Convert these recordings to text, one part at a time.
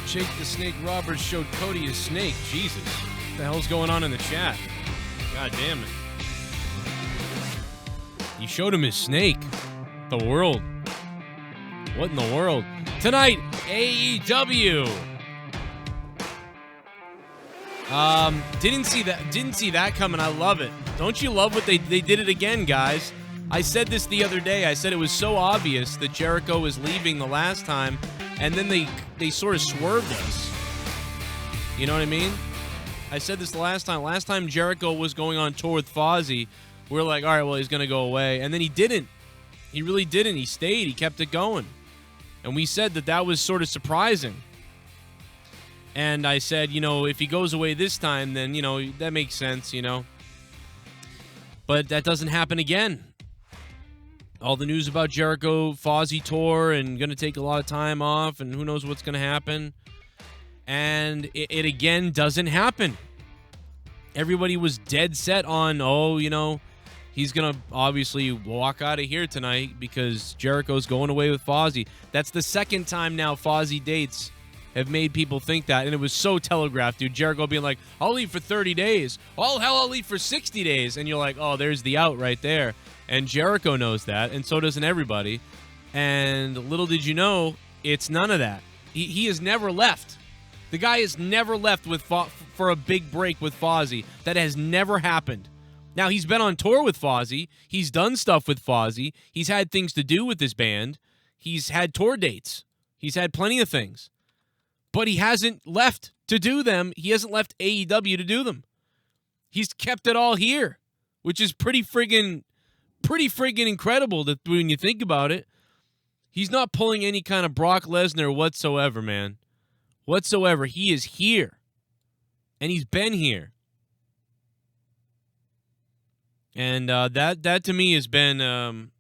Jake the Snake Roberts showed Cody his snake. Jesus. What the hell's going on in the chat? God damn it. He showed him his snake. The world. What in the world? Tonight, AEW. Didn't see that coming. I love it. Don't you love what they did it again, guys? I said this the other day. I said it was so obvious that Jericho was leaving the last time, and then they sort of swerved us. You know what I mean? I said this the last time. Last time Jericho was going on tour with Fozzy, we were like, all right, well, he's going to go away. And then he didn't. He really didn't. He stayed. He kept it going. And we said that was sort of surprising. And I said, if he goes away this time, then, that makes sense, But that doesn't happen again. All the news about Jericho, Fozzy tour, and going to take a lot of time off, and who knows what's going to happen. And it again doesn't happen. Everybody was dead set on, he's going to obviously walk out of here tonight because Jericho's going away with Fozzy. That's the second time now Fozzy dates have made people think that, and it was so telegraphed, dude. Jericho being like, I'll leave for 30 days. Oh, hell, I'll leave for 60 days. And you're like, oh, there's the out right there. And Jericho knows that, and so doesn't everybody. And little did you know, it's none of that. He has never left. The guy has never left for a big break with Fozzy. That has never happened. Now, he's been on tour with Fozzy. He's done stuff with Fozzy. He's had things to do with this band. He's had tour dates. He's had plenty of things. But he hasn't left to do them. He hasn't left AEW to do them. He's kept it all here, which is pretty friggin' incredible when you think about it. He's not pulling any kind of Brock Lesnar whatsoever, man. Whatsoever. He is here. And he's been here. And that to me has been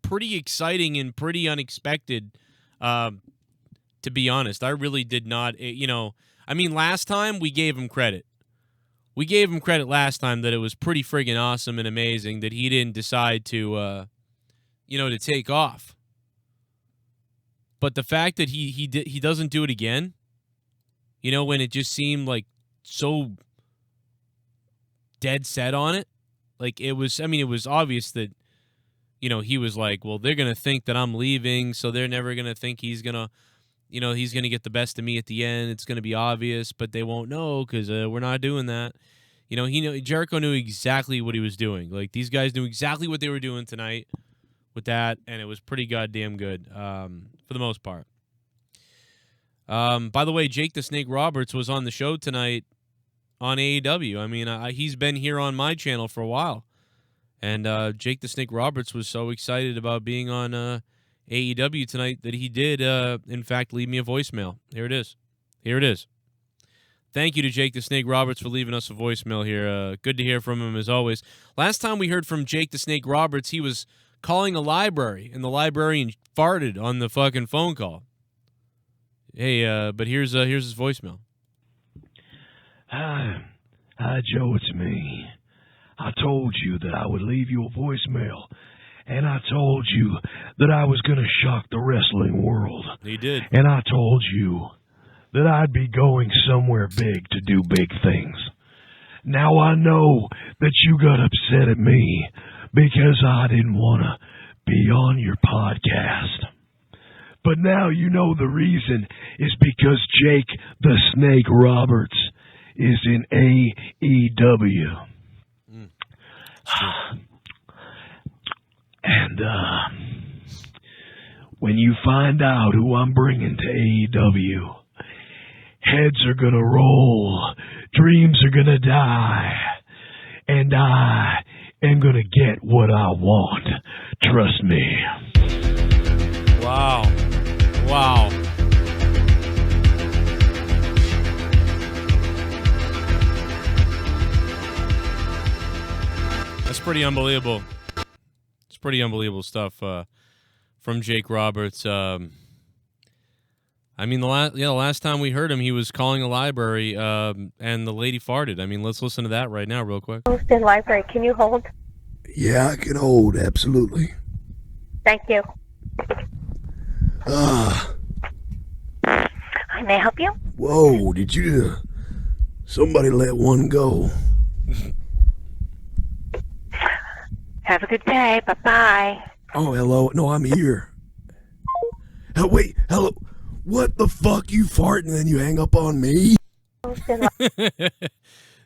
pretty exciting and pretty unexpected. To be honest, I really did not, last time we gave him credit. We gave him credit last time that it was pretty friggin' awesome and amazing that he didn't decide to, to take off. But the fact that he doesn't do it again, when it just seemed like so dead set on it, like it was obvious that, he was like, well, they're going to think that I'm leaving, so they're never going to think he's going to, he's going to get the best of me at the end. It's going to be obvious, but they won't know because we're not doing that. Jericho knew exactly what he was doing. Like, these guys knew exactly what they were doing tonight with that, and it was pretty goddamn good for the most part. By the way, Jake the Snake Roberts was on the show tonight on AEW. He's been here on my channel for a while, and Jake the Snake Roberts was so excited about being on AEW tonight that he did, in fact, leave me a voicemail. Here it is. Thank you to Jake the Snake Roberts for leaving us a voicemail here. Good to hear from him, as always. Last time we heard from Jake the Snake Roberts, he was calling a library, and the librarian farted on the fucking phone call. Hey, but here's his voicemail. Hi, Joe, it's me. I told you that I would leave you a voicemail. And I told you that I was going to shock the wrestling world. He did. And I told you that I'd be going somewhere big to do big things. Now I know that you got upset at me because I didn't want to be on your podcast. But now you know the reason is because Jake the Snake Roberts is in AEW. And when you find out who I'm bringing to AEW, heads are going to roll, dreams are going to die, and I am going to get what I want. Trust me. Wow. That's pretty unbelievable. Pretty unbelievable stuff from Jake Roberts. The last time we heard him, he was calling a library, and the lady farted. Let's listen to that right now, real quick. Boston Library, can you hold? Yeah, I can hold, absolutely. Thank you. Ah. I May I help you? Whoa, did you... somebody let one go. Have a good day. Bye-bye. Oh, hello. No, I'm here. Oh, wait, hello. What the fuck? You fart and then you hang up on me?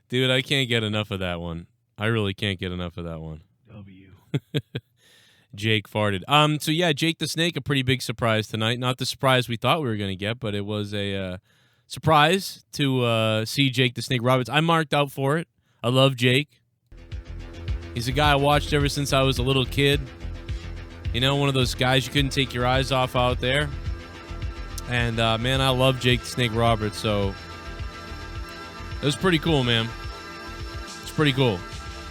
Dude, I can't get enough of that one. I really can't get enough of that one. W. Jake farted. So yeah, Jake the Snake, a pretty big surprise tonight. Not the surprise we thought we were going to get, but it was a surprise to see Jake the Snake Roberts. I marked out for it. I love Jake. He's a guy I watched ever since I was a little kid. You know, one of those guys you couldn't take your eyes off out there. And, man, I love Jake the Snake Roberts, so it was pretty cool, man. It's pretty cool.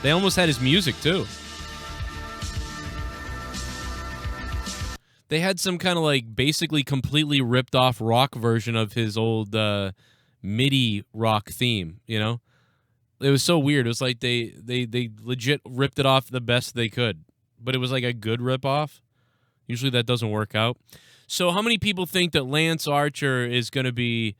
They almost had his music, too. They had some kind of, like, basically completely ripped-off rock version of his old MIDI rock theme, you know? It was so weird. It was like they legit ripped it off the best they could. But it was like a good rip-off. Usually that doesn't work out. So how many people think that Lance Archer is going to be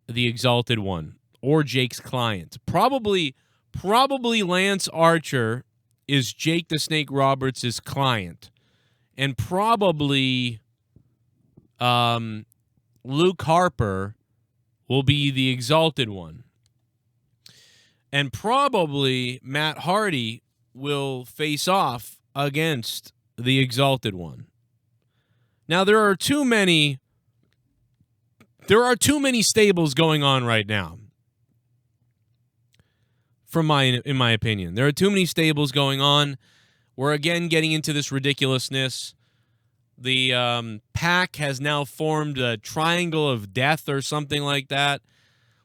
the Exalted One or Jake's client? Probably Lance Archer is Jake the Snake Roberts' client. And probably Luke Harper will be the Exalted One. And probably Matt Hardy will face off against the Exalted One. Now there are too many stables going on right now. In my opinion, there are too many stables going on. We're again getting into this ridiculousness. The PAC has now formed a triangle of death or something like that.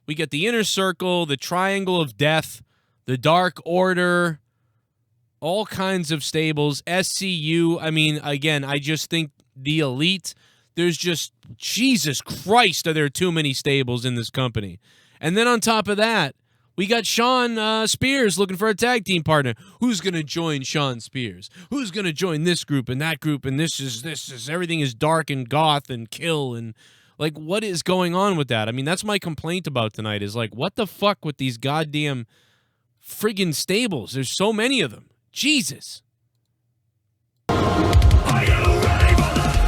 We get the Inner Circle, the Triangle of Death, the Dark Order, all kinds of stables, SCU. I mean, again, I just think the Elite, there's just, Jesus Christ, are there too many stables in this company. And then on top of that, we got Shawn Spears looking for a tag team partner. Who's going to join Shawn Spears? Who's going to join this group and that group? And this is everything is dark and goth and kill and like, what is going on with that? I mean, that's my complaint about tonight is like, what the fuck with these goddamn friggin' stables? There's so many of them. Jesus. Are you ready for this?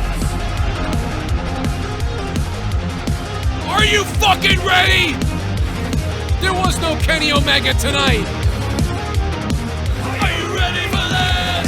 Are you fucking ready? There was no Kenny Omega tonight. Are you ready for this?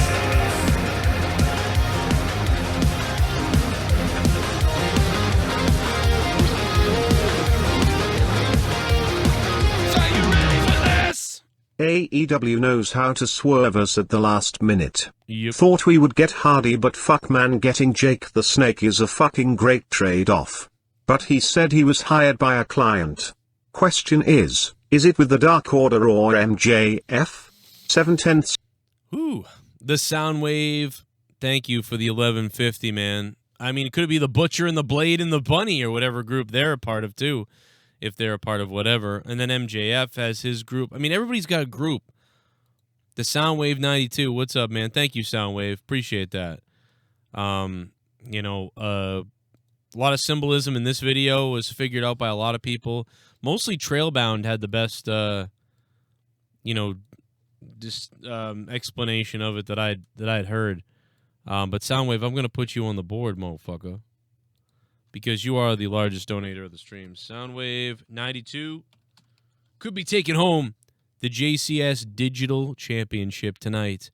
Are you ready for this? AEW knows how to swerve us at the last minute. Yep. Thought we would get Hardy, but fuck man, getting Jake the Snake is a fucking great trade-off. But he said he was hired by a client. Question is it with the Dark Order or MJF? 7/10. Ooh, the Soundwave. Thank you for the 1150, man. I mean, it could be the Butcher and the Blade and the Bunny or whatever group they're a part of, too, if they're a part of whatever. And then MJF has his group. I mean, everybody's got a group. The Soundwave 92. What's up, man? Thank you, Soundwave. Appreciate that. You know, a lot of symbolism in this video was figured out by a lot of people. Mostly Trailbound had the best, you know, just explanation of it that I'd heard. But Soundwave, I'm gonna put you on the board, motherfucker, because you are the largest donator of the stream. Soundwave 92 could be taking home the JCS Digital Championship tonight.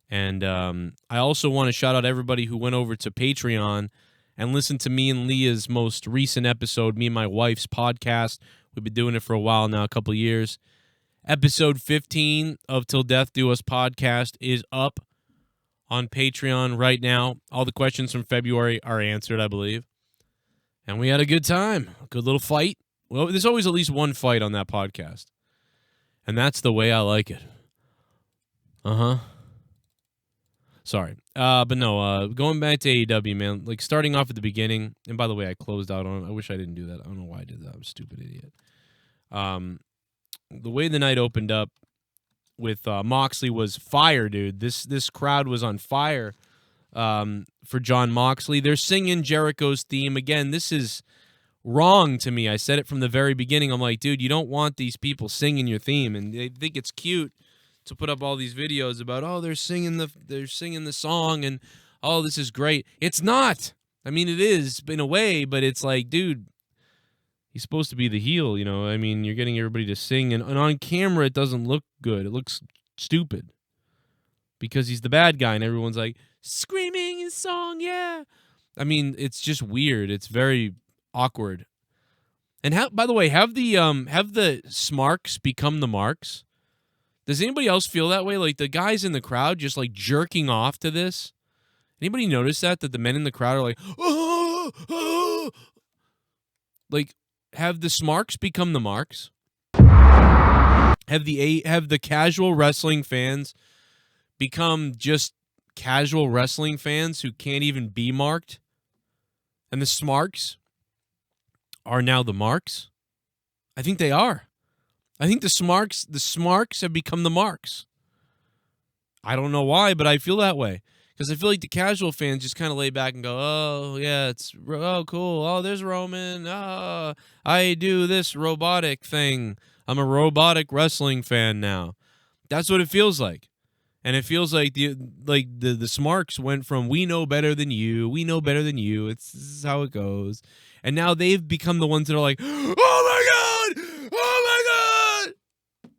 And I also want to shout out everybody who went over to Patreon and listen to me and Leah's most recent episode, me and my wife's podcast. We've been doing it for a while now, a couple of years. Episode 15 of Till Death Do Us podcast is up on Patreon right now. All the questions from February are answered, I believe. And we had a good time. A good little fight. Well, there's always at least one fight on that podcast. And that's the way I like it. Uh-huh. Sorry. But no, going back to AEW, man, like starting off at the beginning, and by the way, I closed out on it. I wish I didn't do that. I don't know why I did that. I'm a stupid idiot. The way the night opened up with Moxley was fire, dude. This crowd was on fire for Jon Moxley. They're singing Jericho's theme. Again, this is wrong to me. I said it from the very beginning. I'm like, dude, you don't want these people singing your theme, and they think it's cute to put up all these videos about, oh, they're singing the song, and oh, this is great. It's not. I mean, it is in a way, but it's like, dude, he's supposed to be the heel, you know? I mean, you're getting everybody to sing, and on camera, it doesn't look good. It looks stupid because he's the bad guy, and everyone's like, screaming his song, yeah. I mean, it's just weird. It's very awkward. And by the way, have the smarks become the marks? Does anybody else feel that way? Like the guys in the crowd just like jerking off to this? Anybody notice that the men in the crowd are like, oh, oh. Like, have the smarks become the marks? Have the casual wrestling fans become just casual wrestling fans who can't even be marked? And the smarks are now the marks? I think they are. I think the smarks have become the marks. I don't know why, but I feel that way. Because I feel like the casual fans just kind of lay back and go, oh, yeah, oh, cool. Oh, there's Roman. Oh, I do this robotic thing. I'm a robotic wrestling fan now. That's what it feels like. And it feels like the smarks went from we know better than you. This is how it goes. And now they've become the ones that are like, oh, my God. Oh, my God.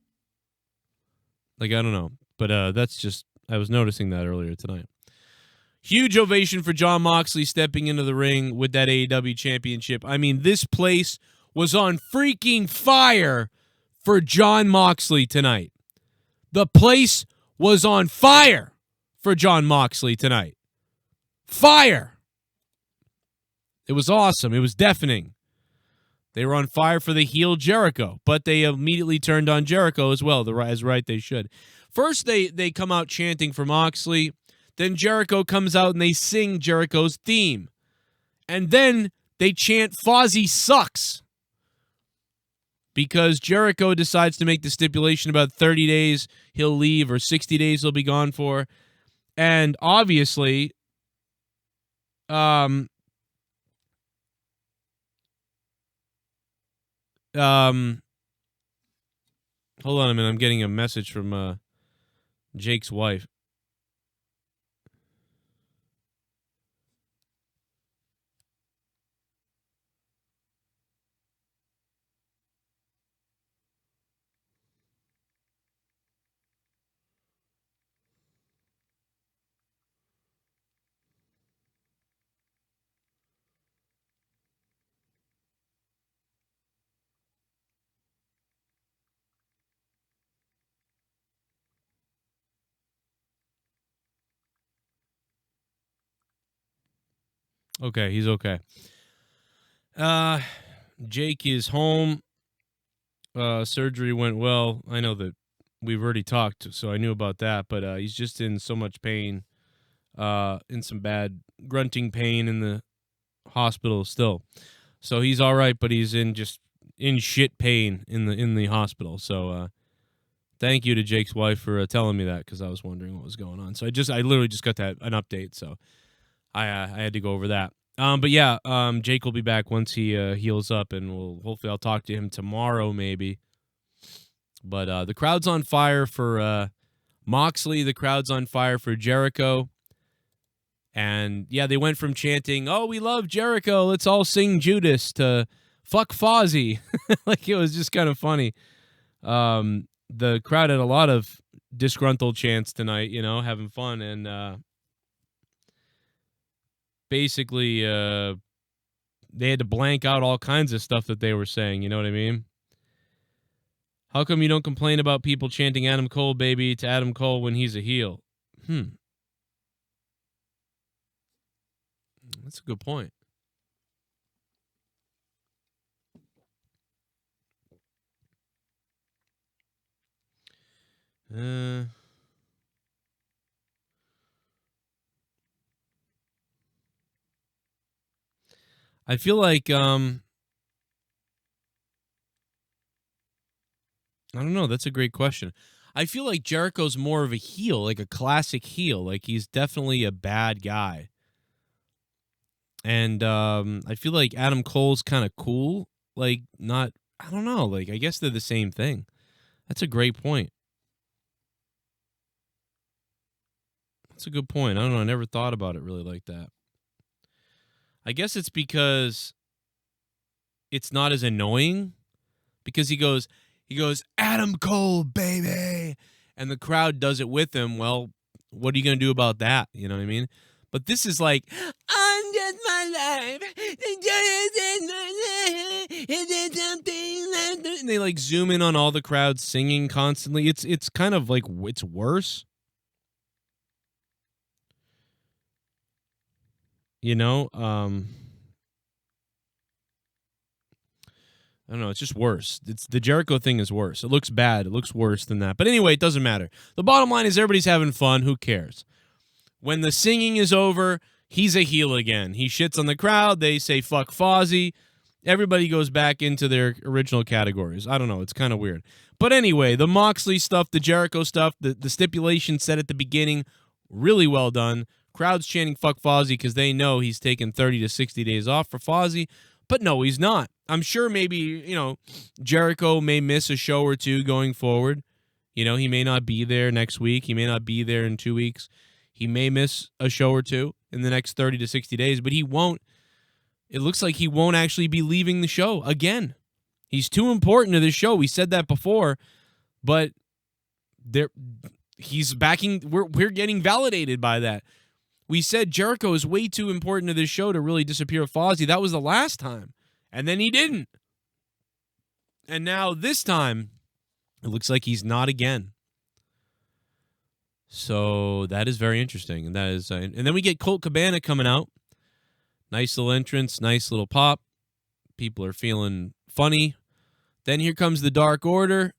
Like, I don't know. But that's just, I was noticing that earlier tonight. Huge ovation for Jon Moxley stepping into the ring with that AEW championship. I mean, this place was on freaking fire for Jon Moxley tonight. The place was on fire for Jon Moxley tonight. Fire. It was awesome. It was deafening. They were on fire for the heel Jericho, but they immediately turned on Jericho as well, as right they should. First, they come out chanting for Moxley. Then Jericho comes out and they sing Jericho's theme. And then they chant Fozzy sucks. Because Jericho decides to make the stipulation about 30 days he'll leave or 60 days he'll be gone for. And obviously, hold on a minute. I'm getting a message from Jake's wife. Okay, he's okay. Jake is home. Surgery went well. I know that we've already talked, so I knew about that, but he's just in so much pain, in some bad grunting pain in the hospital still. So he's all right, but he's in shit pain in the hospital. So thank you to Jake's wife for telling me that, because I was wondering what was going on. So I literally just got an update, so I had to go over that. But yeah, Jake will be back once he heals up, and hopefully I'll talk to him tomorrow maybe. But the crowd's on fire for Moxley. The crowd's on fire for Jericho. And yeah, they went from chanting, "Oh, we love Jericho, let's all sing Judas," to "fuck Fozzy." Like, it was just kind of funny. The crowd had a lot of disgruntled chants tonight, having fun, and basically they had to blank out all kinds of stuff that they were saying, you know what I mean? How come you don't complain about people chanting Adam Cole, baby, to Adam Cole when he's a heel? That's a good point. I feel like, I don't know. That's a great question. I feel like Jericho's more of a heel, like a classic heel. Like, he's definitely a bad guy. And I feel like Adam Cole's kind of cool. Like, not, I don't know. Like, I guess they're the same thing. That's a great point. That's a good point. I don't know. I never thought about it really like that. I guess it's because it's not as annoying. Because he goes, Adam Cole, baby. And the crowd does it with him. Well, what are you going to do about that? You know what I mean? But this is like, I'm just my life. And they like zoom in on all the crowd singing constantly. It's kind of like, it's worse. You know, I don't know. It's just worse. It's the Jericho thing is worse. It looks bad. It looks worse than that. But anyway, it doesn't matter. The bottom line is everybody's having fun. Who cares? When the singing is over, he's a heel again. He shits on the crowd. They say fuck Fozzy. Everybody goes back into their original categories. I don't know. It's kind of weird. But anyway, the Moxley stuff, the Jericho stuff, the stipulation set at the beginning, really well done. Crowd's chanting fuck Fozzy because they know he's taking 30 to 60 days off for Fozzy. But no, he's not. I'm sure maybe, you know, Jericho may miss a show or two going forward. You know, he may not be there next week. He may not be there in 2 weeks. He may miss a show or two in the next 30 to 60 days, but he won't. It looks like he won't actually be leaving the show again. He's too important to this show. We said that before, but he's backing. We're getting validated by that. We said Jericho is way too important to this show to really disappear Fozzy. That was the last time. And then he didn't. And now this time, it looks like he's not again. So that is very interesting. And that is, and then we get Colt Cabana coming out. Nice little entrance, nice little pop. People are feeling funny. Then here comes the Dark Order.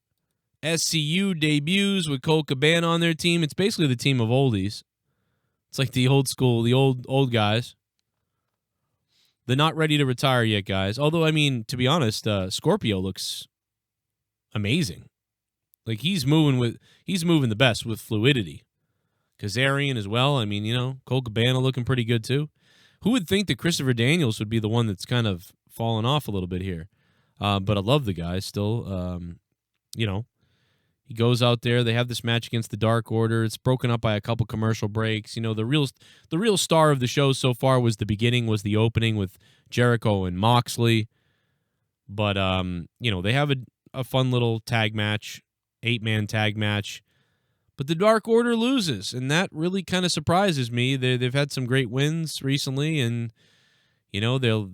SCU debuts with Colt Cabana on their team. It's basically the team of oldies. It's like the old school, the old guys. They're not ready to retire yet, guys. Although, I mean, to be honest, Scorpio looks amazing. Like he's moving the best with fluidity. Kazarian as well. I mean, you know, Colt Cabana looking pretty good too. Who would think that Christopher Daniels would be the one that's kind of fallen off a little bit here? But I love the guy still. You know, he goes out there. They have this match against the Dark Order. It's broken up by a couple commercial breaks. You know, the real star of the show so far was the opening with Jericho and Moxley. But you know, they have a fun little tag match, 8-man tag match. But the Dark Order loses, and that really kind of surprises me. They've had some great wins recently, and you know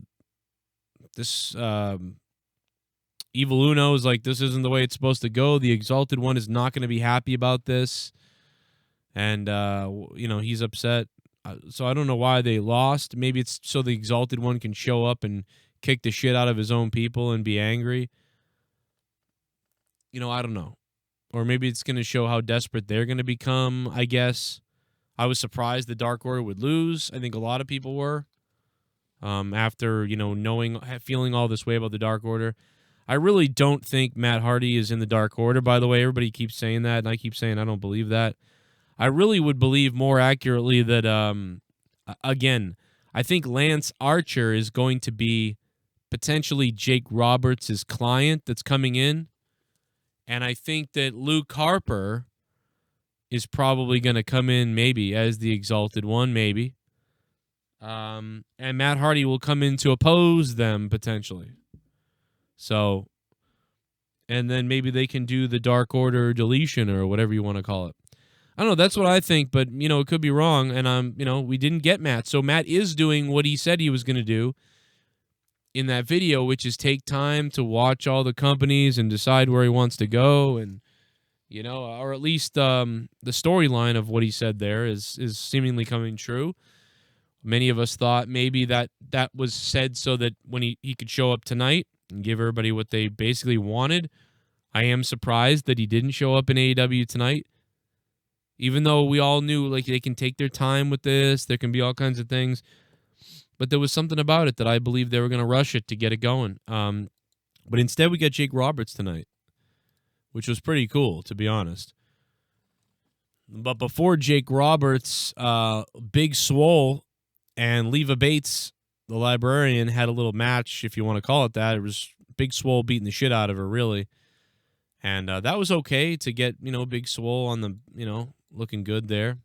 Evil Uno is like, this isn't the way it's supposed to go. The Exalted one is not going to be happy about this, and you know he's upset. So I don't know why they lost. Maybe it's so the Exalted one can show up and kick the shit out of his own people and be angry. You know, I don't know. Or maybe it's going to show how desperate they're going to become, I guess. I was surprised the Dark Order would lose. I think a lot of people were. After, you know, feeling all this way about the Dark Order. I really don't think Matt Hardy is in the Dark Order, by the way. Everybody keeps saying that, and I keep saying I don't believe that. I really would believe more accurately that, again, I think Lance Archer is going to be potentially Jake Roberts' client that's coming in. And I think that Luke Harper is probably going to come in maybe as the Exalted one, maybe. And Matt Hardy will come in to oppose them potentially. So, and then maybe they can do the Dark Order deletion or whatever you want to call it. I don't know. That's what I think, but, you know, it could be wrong. And, you know, we didn't get Matt. So Matt is doing what he said he was going to do in that video, which is take time to watch all the companies and decide where he wants to go. And, you know, or at least the storyline of what he said there is seemingly coming true. Many of us thought maybe that was said so that when he could show up tonight and give everybody what they basically wanted. I am surprised that he didn't show up in AEW tonight. Even though we all knew, like, they can take their time with this, there can be all kinds of things. But there was something about it that I believe they were going to rush it to get it going. But instead, we got Jake Roberts tonight, which was pretty cool, to be honest. But before Jake Roberts, Big Swole and Leva Bates, the librarian had a little match, if you want to call it that. It was Big Swole beating the shit out of her, really. And that was okay to get, Big Swole on the, looking good there.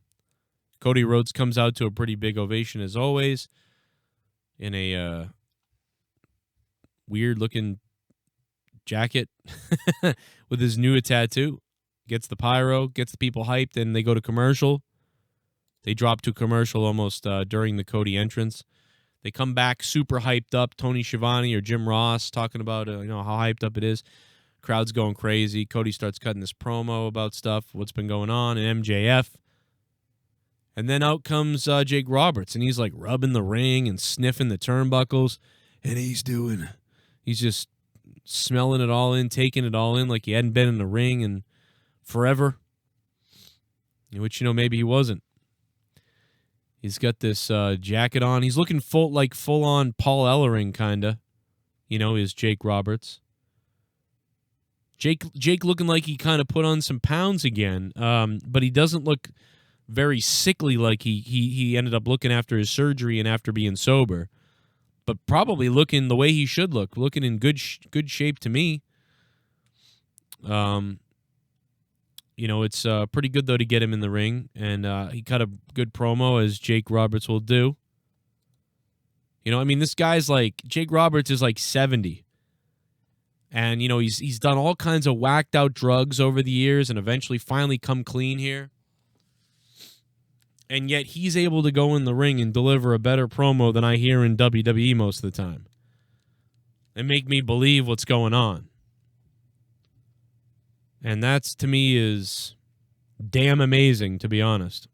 Cody Rhodes comes out to a pretty big ovation as always in a weird-looking jacket with his new tattoo. Gets the pyro, gets the people hyped, and they go to commercial. They drop to commercial almost during the Cody entrance. They come back super hyped up. Tony Schiavone or Jim Ross talking about how hyped up it is. Crowd's going crazy. Cody starts cutting this promo about stuff, what's been going on, and MJF. And then out comes Jake Roberts, and he's like rubbing the ring and sniffing the turnbuckles, and he's just smelling it all in, taking it all in like he hadn't been in the ring in forever, which, maybe he wasn't. He's got this jacket on. He's looking full-on Paul Ellering, kind of. Is Jake Roberts. Jake looking like he kind of put on some pounds again, but he doesn't look very sickly like he ended up looking after his surgery and after being sober. But probably looking the way he should look, looking in good shape to me. It's pretty good, though, to get him in the ring. And he cut a good promo, as Jake Roberts will do. This guy's Jake Roberts is 70. And, he's done all kinds of whacked out drugs over the years and eventually finally come clean here. And yet he's able to go in the ring and deliver a better promo than I hear in WWE most of the time. And make me believe what's going on. And that's, to me, is damn amazing, to be honest.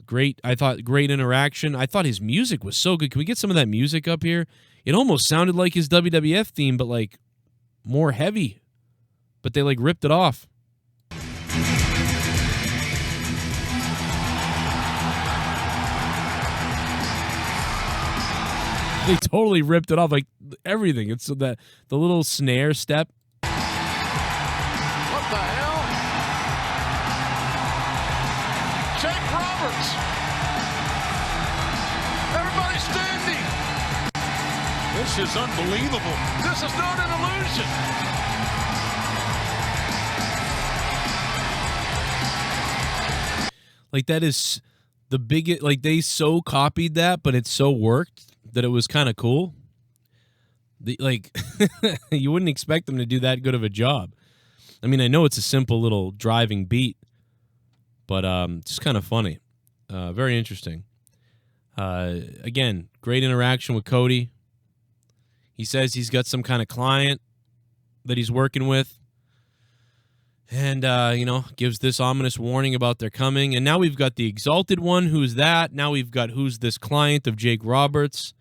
Great interaction. I thought his music was so good. Can we get some of that music up here? It almost sounded like his WWF theme, but more heavy. But they ripped it off. They totally ripped it off, everything. It's the little snare step. What the hell? Jake Roberts. Everybody standing. This is unbelievable. This is not an illusion. That is the biggest, they so copied that, but it so worked that it was kind of cool. You wouldn't expect them to do that good of a job. I mean, I know it's a simple little driving beat, but just kind of funny. Very interesting. Again, great interaction with Cody. He says he's got some kind of client that he's working with. And, gives this ominous warning about their coming. And now we've got the Exalted one. Who's that? Now we've got who's this client of Jake Roberts.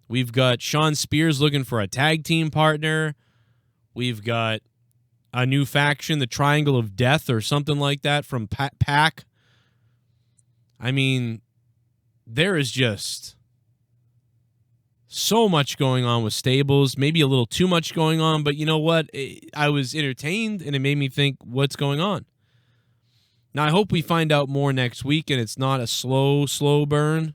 We've got Sean Spears looking for a tag team partner. We've got a new faction, the Triangle of Death or something like that from PAC. I mean, there is just so much going on with stables, maybe a little too much going on, but you know what? I was entertained, and it made me think, what's going on? Now, I hope we find out more next week, and it's not a slow burn,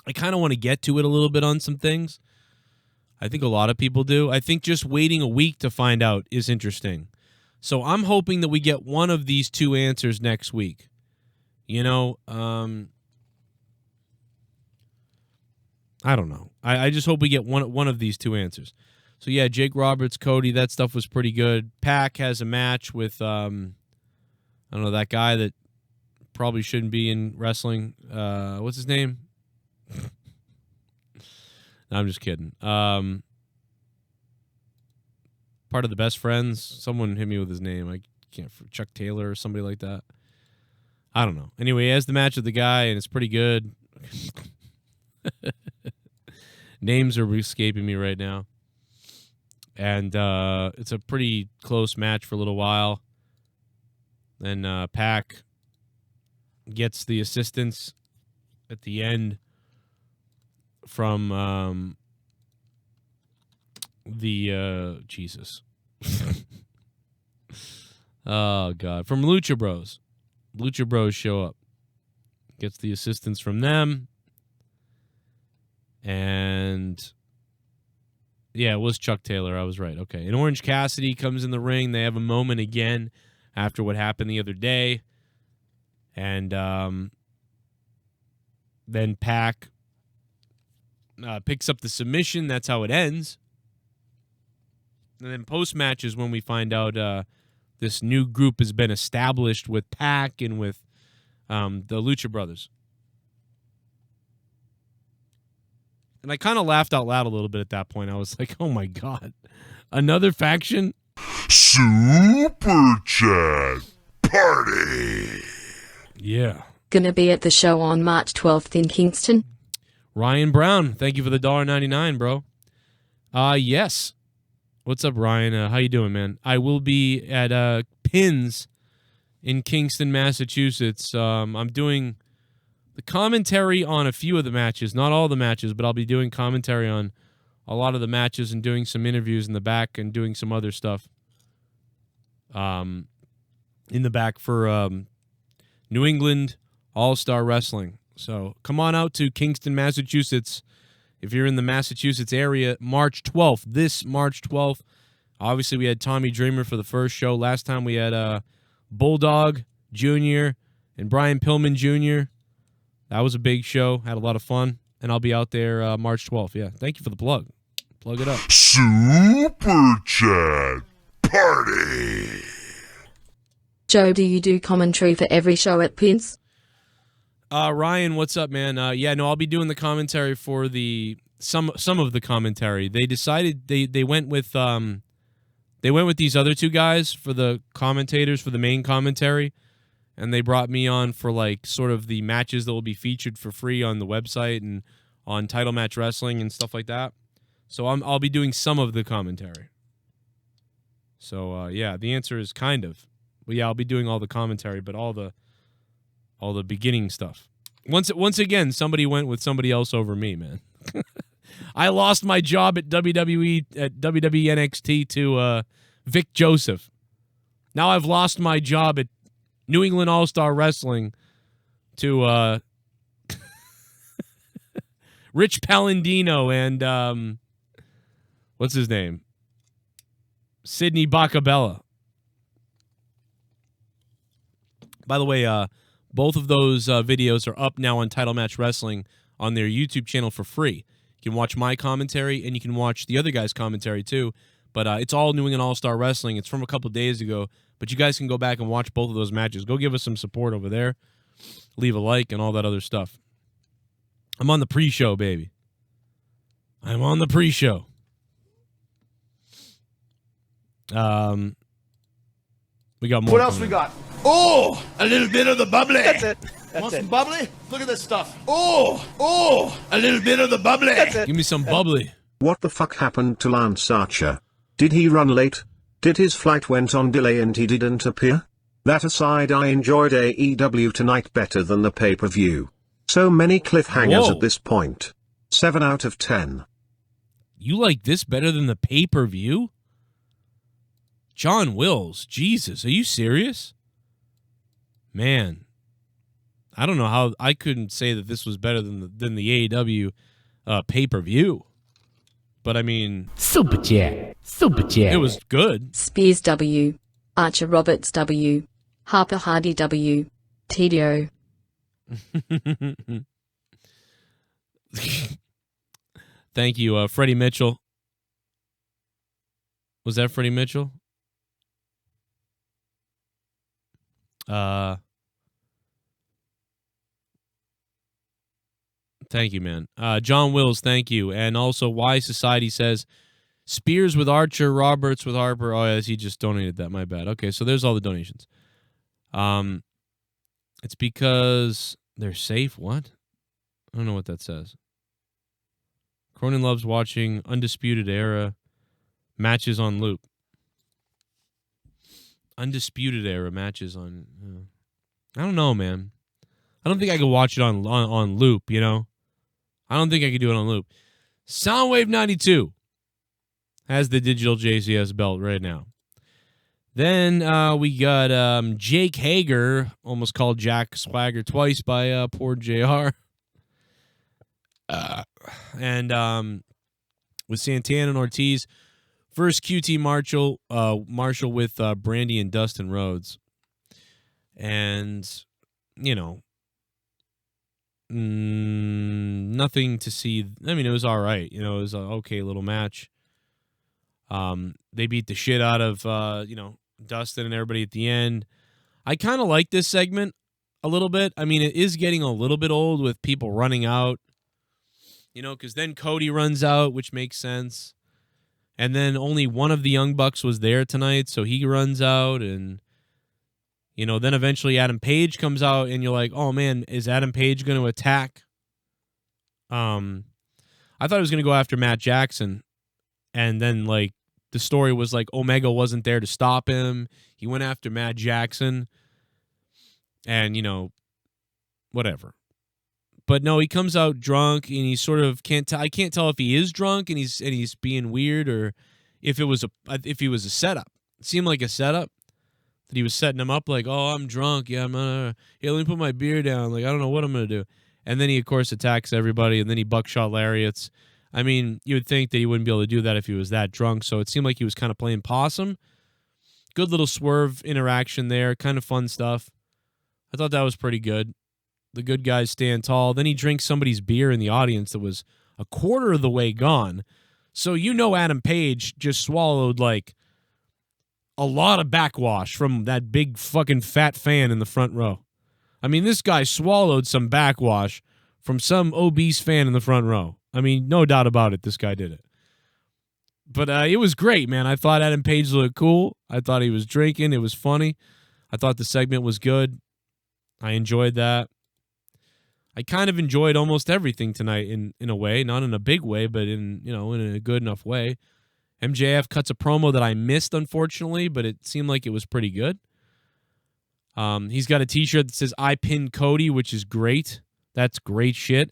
I kind of want to get to it a little bit on some things. I think a lot of people do. I think just waiting a week to find out is interesting. So I'm hoping that we get one of these two answers next week. I don't know. I just hope we get one of these two answers. So, yeah, Jake Roberts, Cody, that stuff was pretty good. PAC has a match with, I don't know, that guy that probably shouldn't be in wrestling. What's his name? No, I'm just kidding. Part of the Best Friends. Someone hit me with his name. I can't. Chuck Taylor or somebody like that. I don't know. Anyway, he has the match with the guy, and it's pretty good. Names are escaping me right now. And it's a pretty close match for a little while. Then PAC gets the assistance at the end from Jesus. Oh, God. From Lucha Bros. Lucha Bros show up. gets the assistance from them. And yeah, it was Chuck Taylor. I was right. Okay. And Orange Cassidy comes in the ring. They have a moment again after what happened the other day. And then PAC picks up the submission. That's how it ends. And then post-match is when we find out this new group has been established with PAC and with the Lucha Brothers. And I kind of laughed out loud a little bit at that point. I was like, oh my God, another faction? Super Chat Party. Yeah. Gonna be at the show on March 12th in Kingston. Ryan Brown, thank you for the $1.99, bro. Yes. What's up, Ryan? How you doing, man? I will be at Pins in Kingston, Massachusetts. I'm doing the commentary on a few of the matches, not all the matches, but I'll be doing commentary on a lot of the matches and doing some interviews in the back and doing some other stuff in the back for New England All-Star Wrestling. So come on out to Kingston, Massachusetts. If you're in the Massachusetts area, March 12th, this March 12th. Obviously, we had Tommy Dreamer for the first show. Last time we had Bulldog Jr. and Brian Pillman Jr. That was a big show. Had a lot of fun. And I'll be out there March 12th. Yeah, thank you for the plug. Plug it up. Super Chat Party. Joe, do you do commentary for every show at Pins? Ryan, what's up, man? I'll be doing the commentary for some of the commentary. They decided they went with these other two guys for the commentators for the main commentary, and they brought me on for like sort of the matches that will be featured for free on the website and on Title Match Wrestling and stuff like that. So I'll be doing some of the commentary. So the answer is kind of. But yeah, I'll be doing all the commentary, but all the beginning stuff. Once again, somebody went with somebody else over me, man. I lost my job at WWE NXT to Vic Joseph. Now I've lost my job at New England All-Star Wrestling to Rich Palladino and what's his name? Sidney Bacabella. By the way, both of those videos are up now on Title Match Wrestling on their YouTube channel for free. You can watch my commentary, and you can watch the other guy's commentary too. But it's all New England All-Star Wrestling. It's from a couple days ago. But you guys can go back and watch both of those matches. Go give us some support over there. Leave a like and all that other stuff. I'm on the pre-show, baby. I'm on the pre-show. We got more. What else we got? Oh, a little bit of the bubbly. That's it. Want some bubbly? Look at this stuff. Oh, a little bit of the bubbly. That's it. Give me some bubbly. What the fuck happened to Lance Archer? Did he run late? Did his flight went on delay and he didn't appear? That aside, I enjoyed AEW tonight better than the pay-per-view. So many cliffhangers at this point. 7 out of 10. You like this better than the pay-per-view? John Wills, Jesus, are you serious? Man, I don't know how I couldn't say that this was better than the AEW pay-per-view. But I mean, Super Chat. It was good. Spears W, Archer Roberts W, Harper Hardy W, TDO. Thank you, Freddie Mitchell. Was that Freddie Mitchell? Thank you, man. John Wills, thank you. And also, Wise Society says, Spears with Archer, Roberts with Harper. Oh, yes, he just donated that. My bad. Okay, so there's all the donations. It's because they're safe. What? I don't know what that says. Cronin loves watching Undisputed Era matches on loop. Undisputed Era matches on. I don't know, man. I don't think I could watch it on loop. You know, I don't think I could do it on loop. Soundwave 92 has the digital JCS belt right now. Then we got Jake Hager, almost called Jack Swagger twice by poor JR. And with Santana and Ortiz. First QT Marshall with Brandy and Dustin Rhodes. And, you know, nothing to see. I mean, it was all right. You know, it was an okay little match. They beat the shit out of, Dustin and everybody at the end. I kind of like this segment a little bit. I mean, it is getting a little bit old with people running out, you know, because then Cody runs out, which makes sense. And then only one of the Young Bucks was there tonight, so he runs out. And, you know, then eventually Adam Page comes out, and you're like, oh, man, is Adam Page going to attack? I thought he was going to go after Matt Jackson. And then, like, the story was like Omega wasn't there to stop him. He went after Matt Jackson. And, you know, whatever. But no, he comes out drunk, and he sort of can't. I can't tell if he is drunk and he's being weird, or if he was a setup. It seemed like a setup that he was setting him up, like, oh, I'm drunk. Yeah, let me put my beer down. Like, I don't know what I'm gonna do. And then he, of course, attacks everybody, and then he buckshot lariats. I mean, you would think that he wouldn't be able to do that if he was that drunk. So it seemed like he was kind of playing possum. Good little swerve interaction there, kind of fun stuff. I thought that was pretty good. The good guys stand tall. Then he drinks somebody's beer in the audience that was a quarter of the way gone. So you know Adam Page just swallowed, like, a lot of backwash from that big fucking fat fan in the front row. I mean, this guy swallowed some backwash from some obese fan in the front row. I mean, no doubt about it, this guy did it. But it was great, man. I thought Adam Page looked cool. I thought he was drinking. It was funny. I thought the segment was good. I enjoyed that. I kind of enjoyed almost everything tonight in a way, not in a big way, but in a good enough way. MJF cuts a promo that I missed, unfortunately, but it seemed like it was pretty good. He's got a t-shirt that says I pinned Cody, which is great. That's great shit.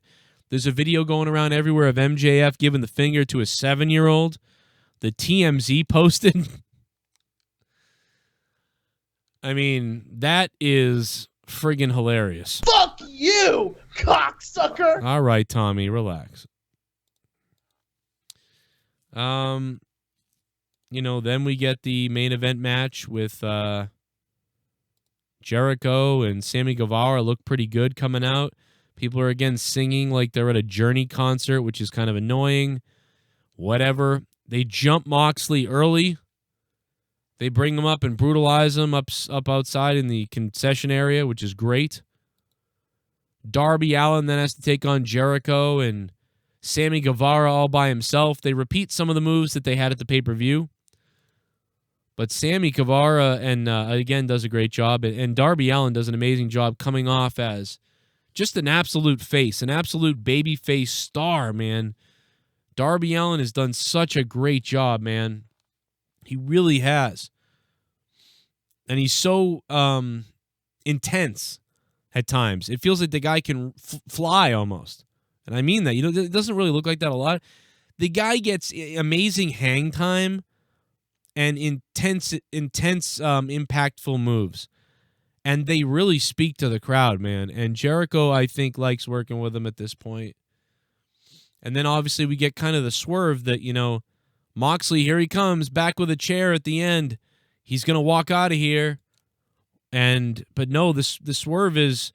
There's a video going around everywhere of MJF giving the finger to a 7-year-old. The TMZ posted. I mean, that is friggin' hilarious. Fuck you, cocksucker! All right, Tommy, relax. Then we get the main event match with Jericho and Sammy Guevara. Look pretty good coming out. People are again singing like they're at a Journey concert, which is kind of annoying. Whatever. They jump Moxley early. They bring him up and brutalize him up outside in the concession area, which is great. Darby Allin then has to take on Jericho and Sammy Guevara all by himself. They repeat some of the moves that they had at the pay-per-view. But Sammy Guevara, again, does a great job. And Darby Allin does an amazing job coming off as just an absolute face, an absolute babyface star, man. Darby Allin has done such a great job, man. He really has. And he's so intense at times. It feels like the guy can fly almost. And I mean that. It doesn't really look like that a lot. The guy gets amazing hang time and intense, impactful moves. And they really speak to the crowd, man. And Jericho, I think, likes working with him at this point. And then obviously we get kind of the swerve that, Moxley, here he comes, back with a chair at the end. He's going to walk out of here. But no, the swerve is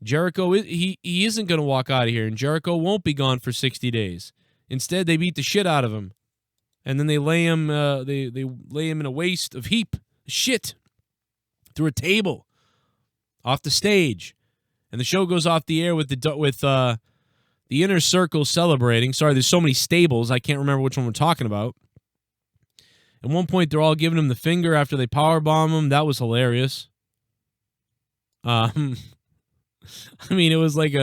Jericho, he isn't going to walk out of here, and Jericho won't be gone for 60 days. Instead, they beat the shit out of him. And then they lay him they lay him in a waste of heap shit through a table off the stage. And the show goes off the air with the Inner Circle celebrating. Sorry, there's so many stables, I can't remember which one we're talking about. At one point, they're all giving him the finger after they powerbomb him. That was hilarious. I mean, it was like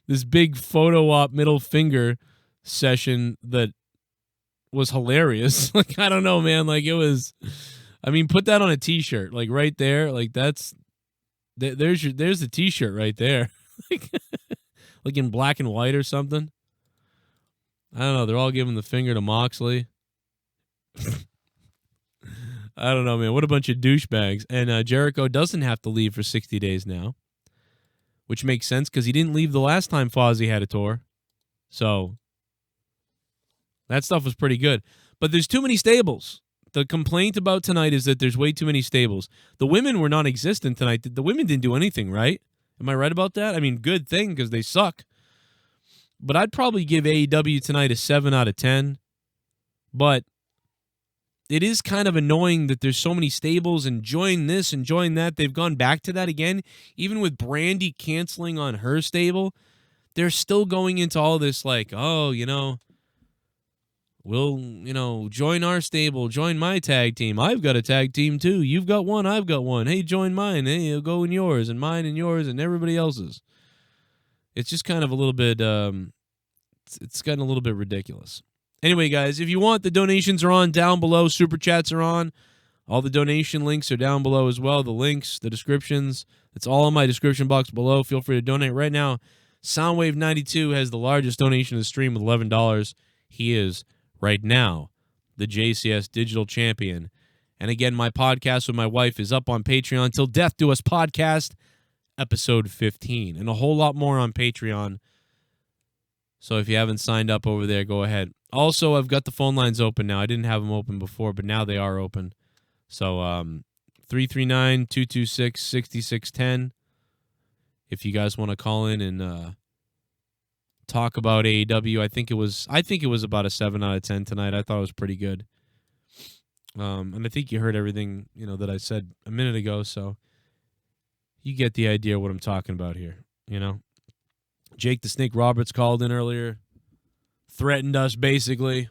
this big photo op middle finger session that was hilarious. Like, I don't know, man. Like, it was. I mean, put that on a T-shirt, like right there. Like there's the T-shirt right there. Like in black and white or something. I don't know. They're all giving the finger to Moxley. I don't know, man. What a bunch of douchebags. And Jericho doesn't have to leave for 60 days now, which makes sense because he didn't leave the last time Fozzy had a tour. So that stuff was pretty good. But there's too many stables. The complaint about tonight is that there's way too many stables. The women were non-existent tonight. The women didn't do anything, right? Am I right about that? I mean, good thing because they suck. But I'd probably give AEW tonight a 7 out of 10. But it is kind of annoying that there's so many stables and join this and join that. They've gone back to that again. Even with Brandy canceling on her stable, they're still going into all this like, oh, we'll, join our stable, join my tag team. I've got a tag team too. You've got one, I've got one. Hey, join mine. Hey, you'll go in yours and mine and yours and everybody else's. It's just kind of a little bit, it's gotten a little bit ridiculous. Anyway, guys, if you want, the donations are on down below. Super chats are on. All the donation links are down below as well. The links, the descriptions, it's all in my description box below. Feel free to donate right now. Soundwave92 has the largest donation of the stream with $11. He is, right now, the JCS digital champion. And again, my podcast with my wife is up on Patreon. Till Death Do Us podcast, episode 15. And a whole lot more on Patreon. So if you haven't signed up over there, go ahead. Also, I've got the phone lines open now. I didn't have them open before, but now they are open. So 339-226-6610. If you guys want to call in and talk about AEW, I think it was about a 7 out of 10 tonight. I thought it was pretty good. And I think you heard everything, that I said a minute ago, so you get the idea of what I'm talking about here, Jake the Snake Roberts called in earlier, threatened us basically,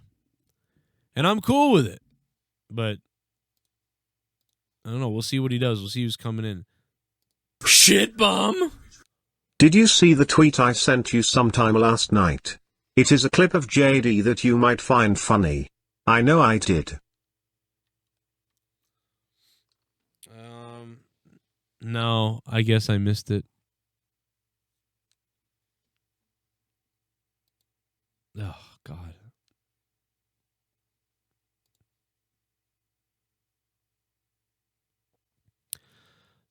and I'm cool with it. But I don't know. We'll see what he does. We'll see who's coming in. Shit bum. Did you see the tweet I sent you sometime last night? It is a clip of JD that you might find funny. I know I did. No, I guess I missed it. Oh, God.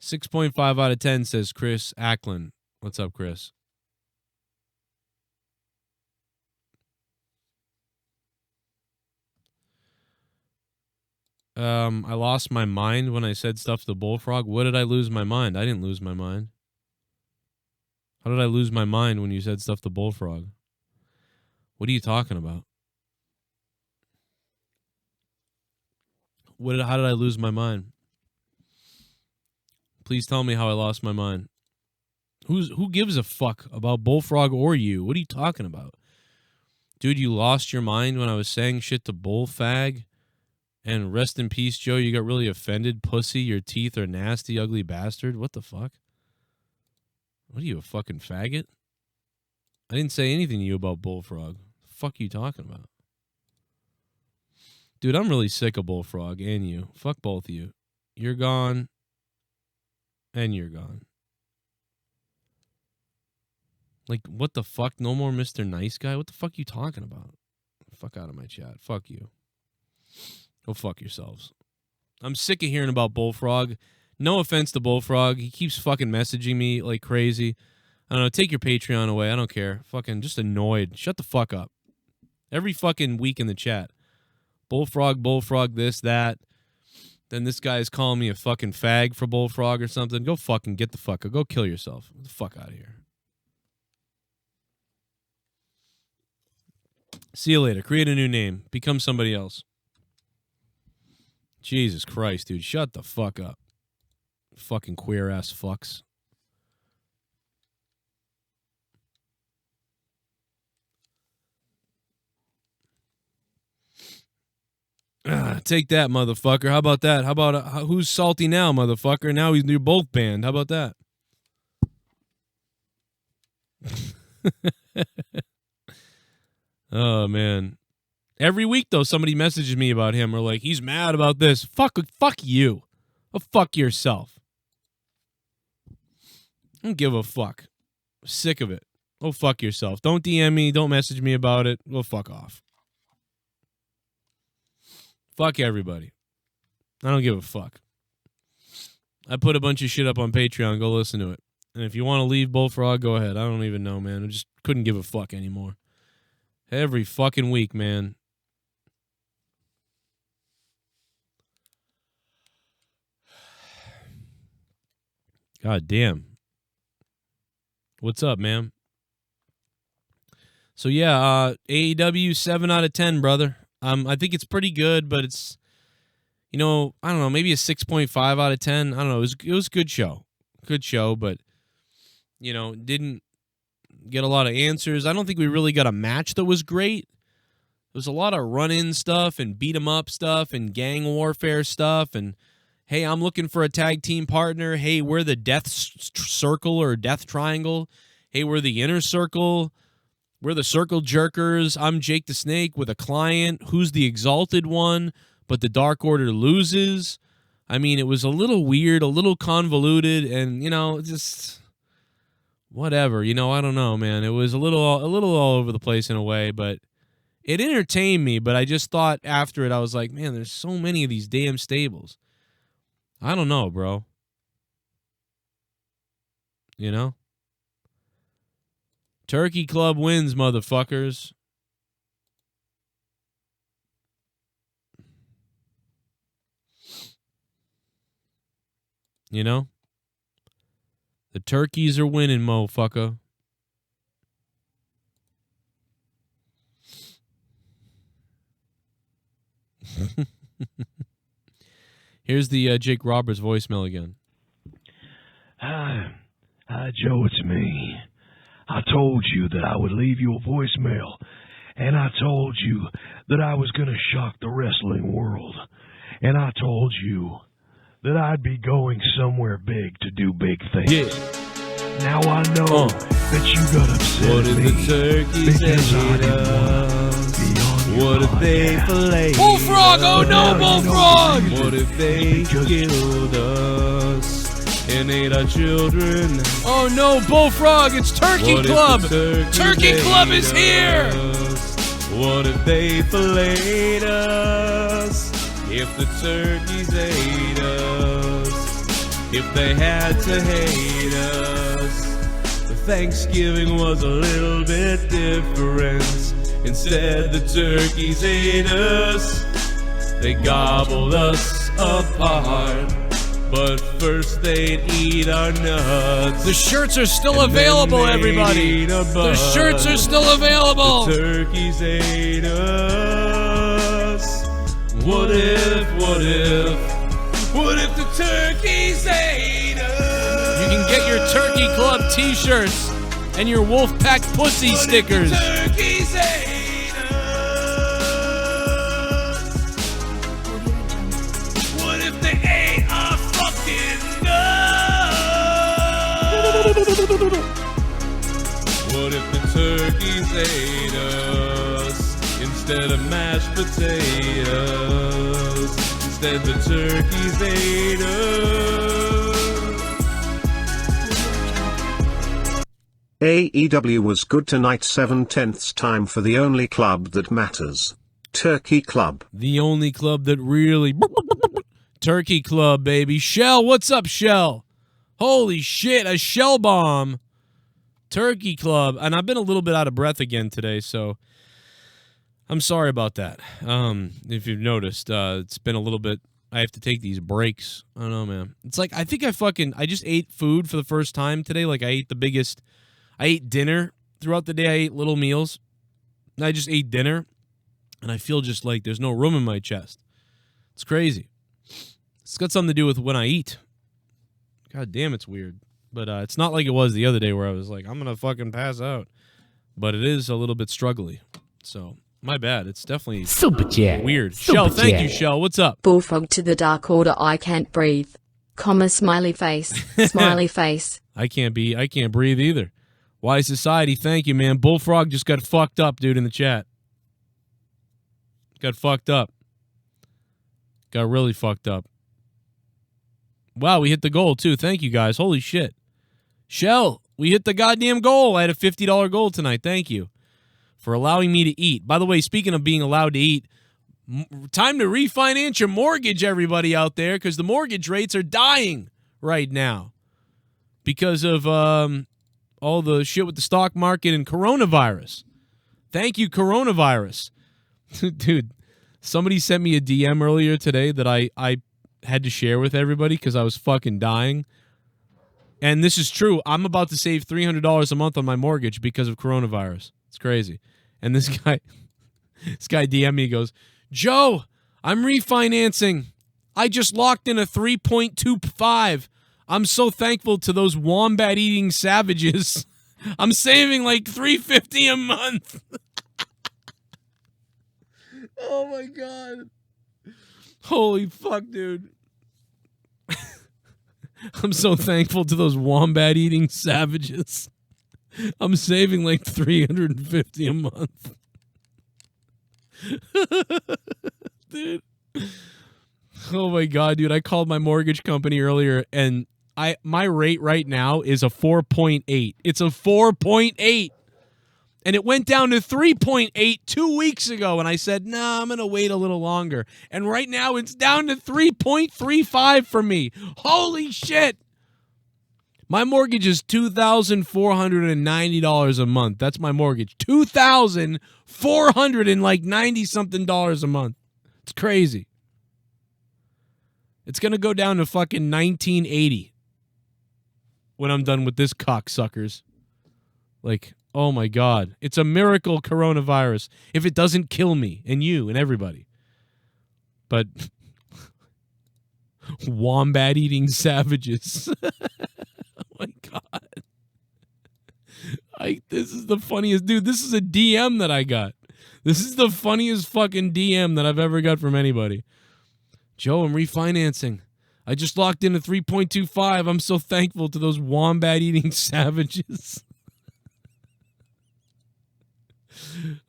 .5 out of 10 says Chris Ackland. What's up, Chris? I lost my mind when I said stuff to Bullfrog. What did I lose my mind? I didn't lose my mind. How did I lose my mind when you said stuff to Bullfrog? What are you talking about? How did I lose my mind? Please tell me how I lost my mind. Who gives a fuck about Bullfrog or you? What are you talking about? Dude, you lost your mind when I was saying shit to Bullfag? And rest in peace, Joe, you got really offended. Pussy, your teeth are nasty, ugly bastard. What the fuck? What are you, a fucking faggot? I didn't say anything to you about Bullfrog. The fuck are you talking about? Dude, I'm really sick of Bullfrog and you. Fuck both of you. You're gone. And you're gone. Like, what the fuck? No more Mr. Nice Guy? What the fuck are you talking about? Fuck out of my chat. Fuck you. Go fuck yourselves. I'm sick of hearing about Bullfrog. No offense to Bullfrog. He keeps fucking messaging me like crazy. I don't know. Take your Patreon away. I don't care. Fucking just annoyed. Shut the fuck up. Every fucking week in the chat. Bullfrog, this, that. Then this guy is calling me a fucking fag for Bullfrog or something. Go fucking get the fuck out. Go kill yourself. Get the fuck out of here. See you later. Create a new name. Become somebody else. Jesus Christ, dude. Shut the fuck up. Fucking queer-ass fucks. Take that, motherfucker. How about that? How about who's salty now, motherfucker? Now you're both banned. How about that? Oh, man. Every week, though, somebody messages me about him or like, he's mad about this. Fuck you. Go fuck yourself. I don't give a fuck. I'm sick of it. Go fuck yourself. Don't DM me. Don't message me about it. Go fuck off. Fuck everybody. I don't give a fuck. I put a bunch of shit up on Patreon. Go listen to it. And if you want to leave Bullfrog, go ahead. I don't even know, man. I just couldn't give a fuck anymore. Every fucking week, man. God damn. What's up, man? So yeah, AEW 7 out of 10, brother. I think it's pretty good, but it's, you know, I don't know, maybe a 6.5 out of 10. I don't know. It was a good show. Good show, but you know, didn't get a lot of answers. I don't think we really got a match that was great. There was a lot of run-in stuff and beat-em-up stuff and gang warfare stuff and, hey, I'm looking for a tag team partner. Hey, we're the death circle or death triangle. Hey, we're the inner circle. We're the circle jerkers. I'm Jake the Snake with a client. Who's the exalted one? But the Dark Order loses. I mean, it was a little weird, a little convoluted, and, you know, just whatever. You know, I don't know, man. It was a little all over the place in a way, but it entertained me. But I just thought after it, I was like, man, there's so many of these damn stables. I don't know, bro. You know? Turkey Club wins, motherfuckers. You know? The turkeys are winning, motherfucker. Here's the Jake Roberts voicemail again. Hi, Joe, it's me. I told you that I would leave you a voicemail, and I told you that I was going to shock the wrestling world, and I told you that I'd be going somewhere big to do big things. Yeah. Now I know that you got upset what at if me the turkeys because I ate didn't want to be on your What if they podcast. filleted Bullfrog! Oh no, Bullfrog! What if they killed us and ate our children? Oh no, Bullfrog! It's Turkey What if Club! the Turkey Club is ate here! us? What if they filleted us? If the turkeys ate us, if they had to hate us, Thanksgiving was a little bit different. Instead, the turkeys ate us. They gobbled us apart. But first they'd eat our nuts. The shirts are still And available, then they'd everybody. eat our The shirts are still available. The turkeys ate us. What if the turkeys ate us? You can get your Turkey Club t-shirts and your Wolfpack pussy stickers. What if the turkeys ate us? What if they ate our fucking nuts? What if the turkeys ate us instead of mashed potatoes? Instead the turkeys ate us. AEW was good tonight. 7/10 time for the only club that matters. Turkey Club. The only club that really... Turkey Club, baby. Shell, what's up, Shell? Holy shit, a shell bomb. Turkey Club. And I've been a little bit out of breath again today, so I'm sorry about that. If you've noticed, it's been a little bit... I have to take these breaks. I don't know, man. It's like, I think I just ate food for the first time today. Like, I ate dinner throughout the day. I ate little meals. And I just ate dinner. And I feel just like there's no room in my chest. It's crazy. It's got something to do with when I eat. God damn, it's weird. But it's not like it was the other day where I was like, I'm going to fucking pass out. But it is a little bit struggly. So, my bad. It's definitely Super chat. weird. Super Shell, thank chat. you, Shell. What's up? Bullfrog to the Dark Order, I can't breathe. Comma, smiley face. Smiley face. I can't breathe either. Wise Society, thank you, man. Bullfrog just got fucked up, dude, in the chat. Got fucked up. Got really fucked up. Wow, we hit the goal, too. Thank you, guys. Holy shit. Shell, we hit the goddamn goal. I had a $50 goal tonight. Thank you for allowing me to eat. By the way, speaking of being allowed to eat, Time to refinance your mortgage, everybody out there, because the mortgage rates are dying right now because of all the shit with the stock market and coronavirus. Thank you, coronavirus. Dude, somebody sent me a DM earlier today that I had to share with everybody because I was fucking dying. And this is true. I'm about to save $300 a month on my mortgage because of coronavirus. It's crazy. And this guy DM me, goes, Joe, I'm refinancing. I just locked in a 3.25. I'm so thankful to those wombat-eating savages. I'm saving like $350 a month. Oh, my God. Holy fuck, dude. I'm so thankful to those wombat-eating savages. I'm saving like $350 a month. Dude. Oh, my God, dude. I called my mortgage company earlier, and my rate right now is a 4.8. It's a 4.8. And it went down to 3.8 2 weeks ago. And I said, nah, I'm going to wait a little longer. And right now it's down to 3.35 for me. Holy shit. My mortgage is $2,490 a month. That's my mortgage. $2,490-something a month. It's crazy. It's going to go down to fucking 1980 when I'm done with this cocksuckers. Like, oh my God. It's a miracle, coronavirus, if it doesn't kill me and you and everybody. But wombat-eating savages. Oh my God. This is the funniest. Dude, this is a DM that I got. This is the funniest fucking DM that I've ever got from anybody. Joe, I'm refinancing. I just locked in a 3.25. I'm so thankful to those wombat-eating savages.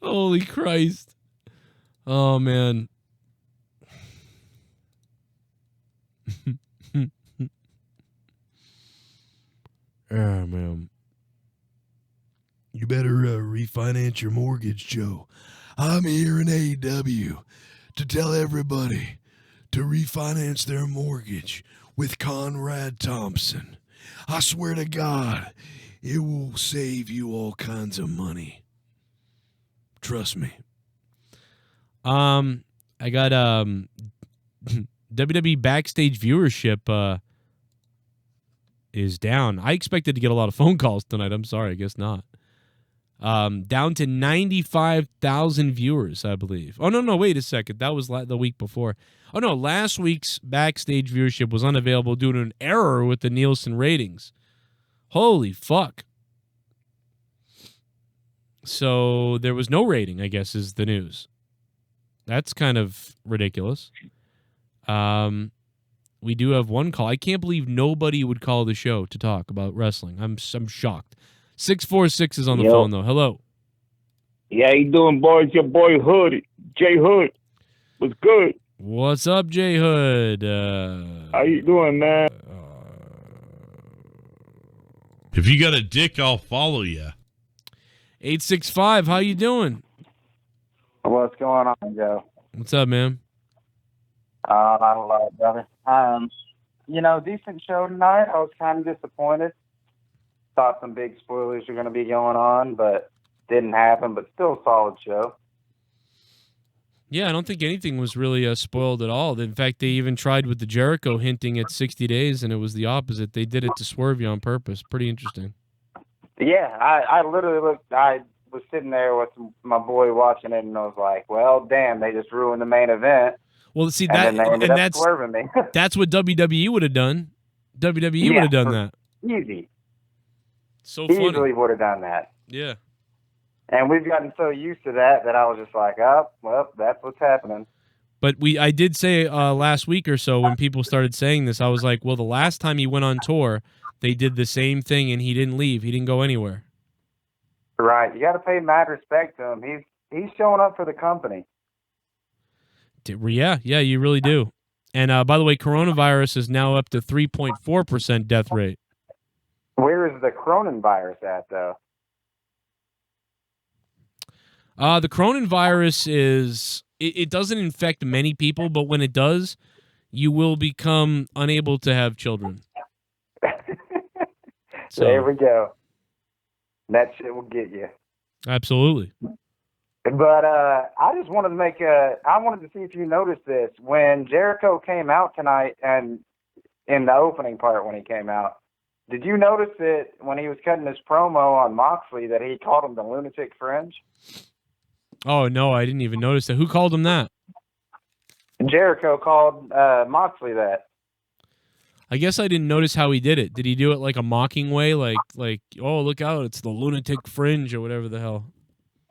Holy Christ. Oh, man. Oh, man. You better refinance your mortgage, Joe. I'm here in AEW to tell everybody to refinance their mortgage with Conrad Thompson. I swear to God, it will save you all kinds of money. Trust me. I got WWE backstage viewership is down. I expected to get a lot of phone calls tonight. I'm sorry, I guess not. Down to 95,000 viewers, I believe. Oh, no, wait a second. That was the week before. Oh, no, last week's backstage viewership was unavailable due to an error with the Nielsen ratings. Holy fuck. So there was no rating, I guess, is the news. That's kind of ridiculous. We do have one call. I can't believe nobody would call the show to talk about wrestling. I'm shocked. 646 is on the phone, though. Hello. Yeah, how you doing, boys? Your boy Hood, J Hood. What's good? What's up, J Hood? How you doing, man? If you got a dick, I'll follow you. 865, how you doing? What's going on, Joe? What's up, man? Not a lot, brother. Decent show tonight. I was kind of disappointed. Thought some big spoilers were going to be going on, but didn't happen. But still a solid show. Yeah, I don't think anything was really spoiled at all. In fact, they even tried with the Jericho hinting at 60 days, and it was the opposite. They did it to swerve you on purpose. Pretty interesting. Yeah, I literally looked. I was sitting there with my boy watching it, and I was like, "Well, damn, they just ruined the main event." Well, see and that's swerving me. That's what WWE would have done. WWE would have done that. Easy. So funny. Easily would have done that. Yeah. And we've gotten so used to that I was just like, oh, well, that's what's happening. But I did say last week or so when people started saying this, I was like, well, the last time he went on tour, they did the same thing and he didn't leave. He didn't go anywhere. Right. You got to pay mad respect to him. He's showing up for the company. Yeah, you really do. And by the way, coronavirus is now up to 3.4% death rate. Where is the coronavirus at, though? The coronavirus is it doesn't infect many people, but when it does, you will become unable to have children. So, there we go. That shit will get you. Absolutely. But I just wanted to I wanted to see if you noticed this. When Jericho came out tonight, and in the opening part when he came out, did you notice that when he was cutting his promo on Moxley that he called him the lunatic fringe? Oh, no, I didn't even notice that. Who called him that? Jericho called Moxley that. I guess I didn't notice how he did it. Did he do it like a mocking way? Like, oh, look out, it's the lunatic fringe or whatever the hell?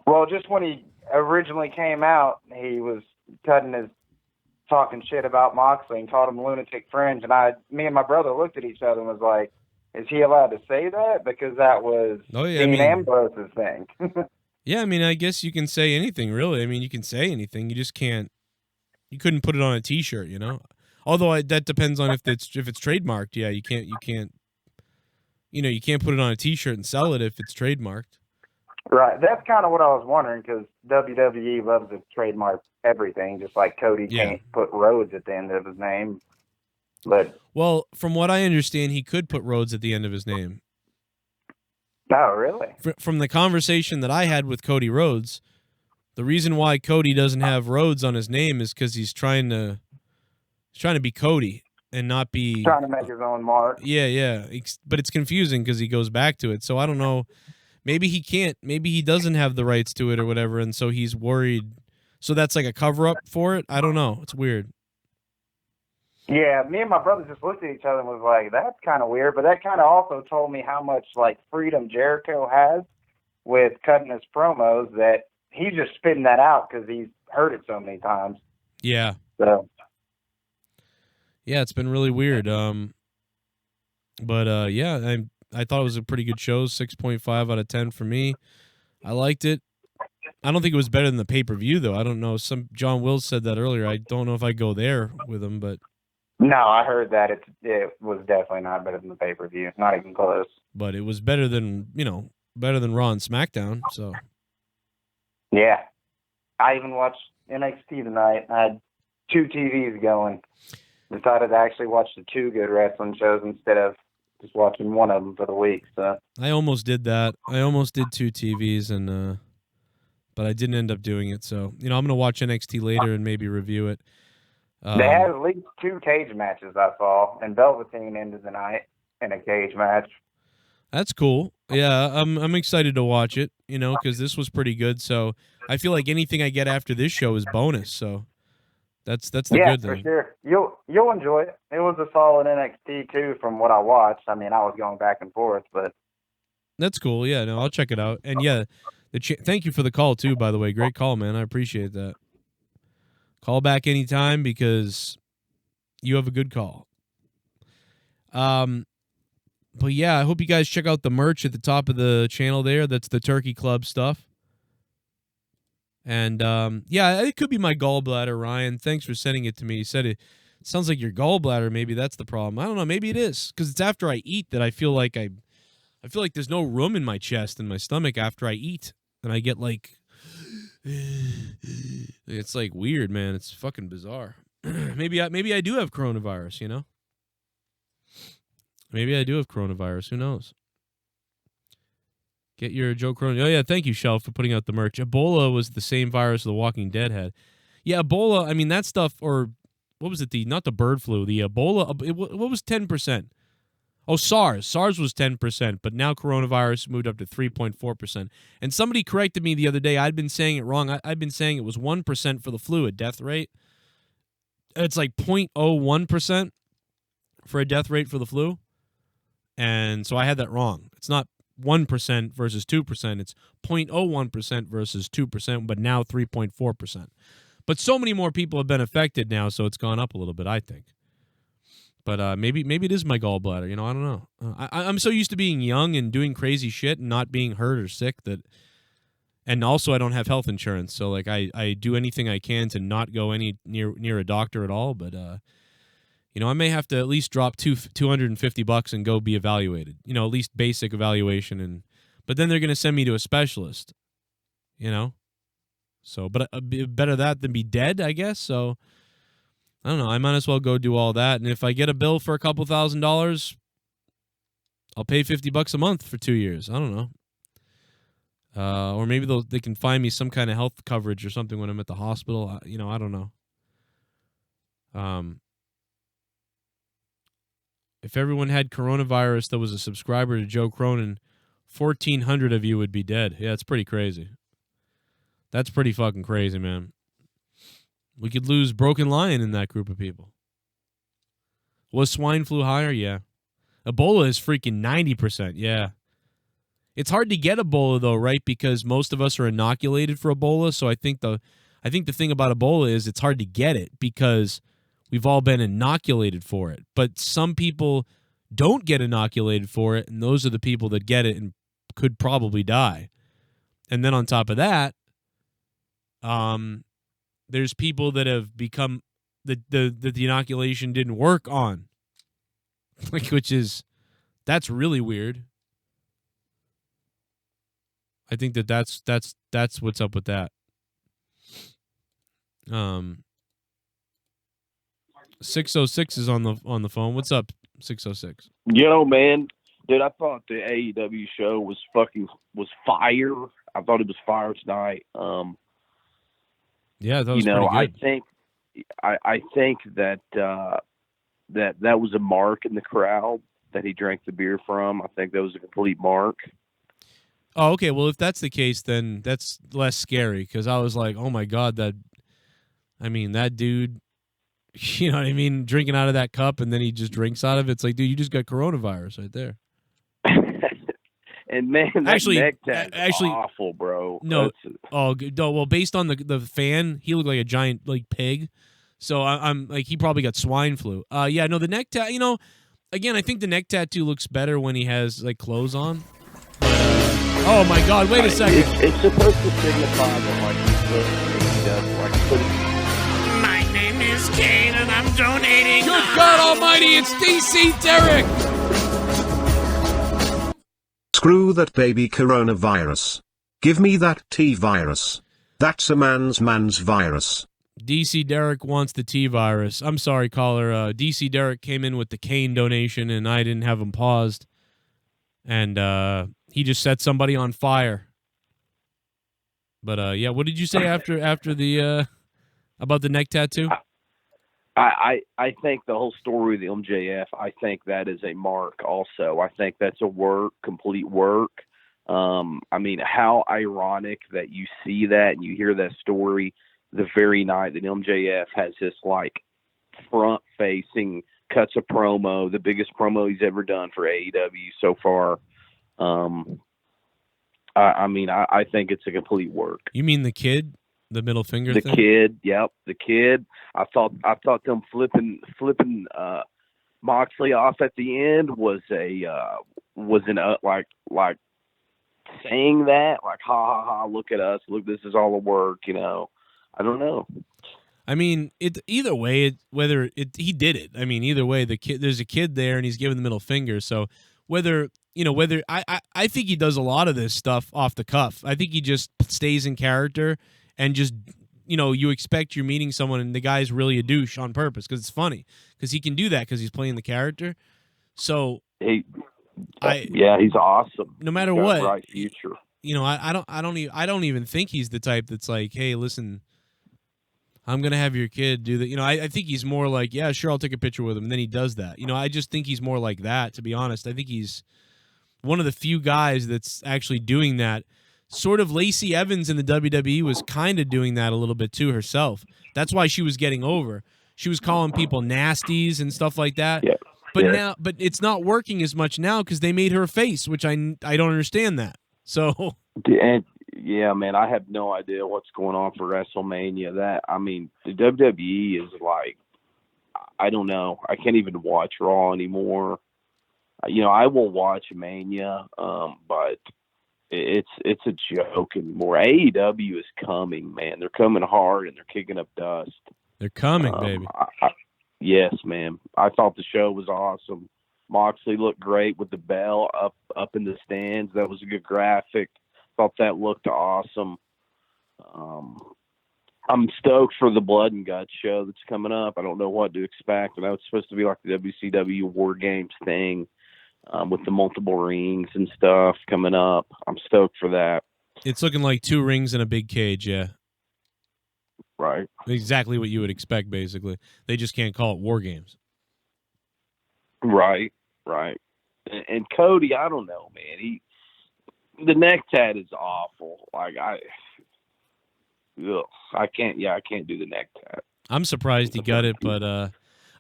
Well, just when he originally came out, he was talking shit about Moxley and called him lunatic fringe. And me and my brother looked at each other and was like, is he allowed to say that? Because that was Dean Ambrose's thing. Yeah, I mean, I guess you can say anything, really. I mean, you can say anything. You just can't. You couldn't put it on a T-shirt, you know. Although that depends on if it's trademarked. Yeah, you can't. You know, you can't put it on a T-shirt and sell it if it's trademarked. Right. That's kind of what I was wondering, because WWE loves to trademark everything, just like Cody can't put Rhodes at the end of his name. But well, from what I understand, he could put Rhodes at the end of his name. Oh, really? From the conversation that I had with Cody Rhodes, the reason why Cody doesn't have Rhodes on his name is because he's trying to be Cody and not be trying to make his own mark. Yeah. But it's confusing because he goes back to it. So I don't know. Maybe he can't. Maybe he doesn't have the rights to it or whatever, and so he's worried. So that's like a cover-up for it? I don't know. It's weird. Yeah, me and my brother just looked at each other and was like, that's kind of weird, but that kind of also told me how much, like, freedom Jericho has with cutting his promos, that he's just spitting that out because he's heard it so many times. Yeah. So. Yeah, it's been really weird. But yeah, I thought it was a pretty good show, 6.5 out of 10 for me. I liked it. I don't think it was better than the pay-per-view, though. I don't know. John Wills said that earlier. I don't know if I go there with him, but... No, I heard that it was definitely not better than the pay-per-view. Not even close. But it was better than, better than Raw and SmackDown, so... Yeah. I even watched NXT tonight. I had 2 TVs going. Decided to actually watch the 2 good wrestling shows instead of just watching one of them for the week. So I almost did that. I almost did 2 TVs, and but I didn't end up doing it. So, I'm going to watch NXT later and maybe review it. They had at least 2 cage matches I saw, and Velveteen ended the night in a cage match. That's cool. Yeah, I'm excited to watch it, because this was pretty good. So I feel like anything I get after this show is bonus. So that's the good thing. Yeah, for sure. You'll enjoy it. It was a solid NXT too, from what I watched. I mean, I was going back and forth, but that's cool. Yeah, no, I'll check it out. And yeah, thank you for the call too. By the way, great call, man. I appreciate that. Call back anytime because you have a good call. But yeah, I hope you guys check out the merch at the top of the channel there. That's the Turkey Club stuff. And yeah, it could be my gallbladder, Ryan. Thanks for sending it to me. He said it sounds like your gallbladder. Maybe that's the problem. I don't know. Maybe it is because it's after I eat that I feel like there's no room in my chest and my stomach after I eat, and I get like. It's like weird, man. It's fucking bizarre. Maybe I do have coronavirus, Maybe I do have coronavirus. Who knows? Get your Joe Corona. Oh, yeah, thank you, Shelf, for putting out the merch. Ebola was the same virus The Walking Dead had. Yeah, Ebola, I mean, that stuff, or what was it? Not the bird flu, the Ebola, what was 10%? Oh, SARS. SARS was 10%, but now coronavirus moved up to 3.4%. And somebody corrected me the other day. I'd been saying it wrong. I'd been saying it was 1% for the flu, a death rate. It's like 0.01% for a death rate for the flu. And so I had that wrong. It's not 1% versus 2%. It's 0.01% versus 2%, but now 3.4%. But so many more people have been affected now, so it's gone up a little bit, I think. But maybe it is my gallbladder. I don't know. I'm so used to being young and doing crazy shit and not being hurt or sick and also I don't have health insurance. So like I do anything I can to not go near a doctor at all. But I may have to at least drop $250 and go be evaluated. At least basic evaluation. But then they're going to send me to a specialist. So, but better that than be dead, I guess. So, I don't know. I might as well go do all that. And if I get a bill for a couple $1,000s, I'll pay $50 a month for 2 years. I don't know. Or maybe they can find me some kind of health coverage or something when I'm at the hospital. I don't know. If everyone had coronavirus that was a subscriber to Joe Cronin, 1,400 of you would be dead. Yeah, it's pretty crazy. That's pretty fucking crazy, man. We could lose Broken Lion in that group of people. Was swine flu higher? Yeah. Ebola is freaking 90%. Yeah. It's hard to get Ebola though, right? Because most of us are inoculated for Ebola. So I think the thing about Ebola is it's hard to get it because we've all been inoculated for it. But some people don't get inoculated for it, and those are the people that get it and could probably die. And then on top of that, there's people that have become the inoculation didn't work on, that's really weird. I think that's what's up with that. 606 is on the phone. What's up, 606? Yo, man, dude, I thought the AEW show was fire. I thought it was fire tonight. Yeah, that was pretty good. I think that was a mark in the crowd that he drank the beer from. I think that was a complete mark. Oh, okay. Well, if that's the case, then that's less scary because I was like, oh my God, that dude, you know what I mean, drinking out of that cup and then he just drinks out of it. It's like, dude, you just got coronavirus right there. And man, that neck tag is awful, bro. No, well, based on the fan, he looked like a giant pig. So I'm like, he probably got swine flu. Yeah, no, the neck tat. Again, I think the neck tattoo looks better when he has clothes on. Oh my God! Wait a second. It's supposed to signify that he does put it. My name is Kane, and I'm donating. Good God Almighty! It's DC Derek. Screw that baby coronavirus. Give me that T-virus. That's a man's virus. DC Derek wants the T-virus. I'm sorry, caller. DC Derek came in with the Kane donation, and I didn't have him paused. And he just set somebody on fire. But, yeah, what did you say after the about the neck tattoo? I think the whole story of the MJF, I think that is a mark also. I think that's a complete work. I mean, how ironic that you see that and you hear that story the very night that MJF has this front-facing, cuts a promo, the biggest promo he's ever done for AEW so far. I think it's a complete work. You mean the kid? The middle finger thing? The kid, yep, the kid. I thought them flipping Moxley off at the end was saying that, ha ha ha, look at us, look, this is all a work, I don't know. I mean, either way, he did it. I mean, either way, there's a kid there and he's giving the middle finger. So whether I think he does a lot of this stuff off the cuff. I think he just stays in character and just, you expect you're meeting someone and the guy's really a douche on purpose because it's funny because he can do that because he's playing the character. So he's awesome. No matter He's got what, a bright future. I don't even think he's the type that's like, hey, listen, I'm gonna have your kid do that. I think he's more like, yeah, sure, I'll take a picture with him. And then he does that. I just think he's more like that. To be honest, I think he's one of the few guys that's actually doing that. Sort of Lacey Evans in the WWE was kind of doing that a little bit too herself. That's why she was getting over. She was calling people nasties and stuff like that. Yeah. But it's not working as much now because they made her a face, which I don't understand that. So. And yeah, man, I have no idea what's going on for WrestleMania. The WWE is I don't know. I can't even watch Raw anymore. I will watch Mania, but it's a joke anymore. AEW is coming, man. They're coming hard and they're kicking up dust. They're coming, baby. Yes, man. I thought the show was awesome. Moxley looked great with the bell up in the stands. That was a good graphic. Thought that looked awesome. I'm stoked for the Blood and Guts show that's coming up. I don't know what to expect. I know it's supposed to be like the WCW War Games thing with the multiple rings and stuff coming up. I'm stoked for that. It's looking like 2 rings and a big cage, yeah. Right. Exactly what you would expect, basically. They just can't call it War Games. Right. And Cody, I don't know, man. The neck tat is awful. Like I can't do the neck tat. I'm surprised he got it, but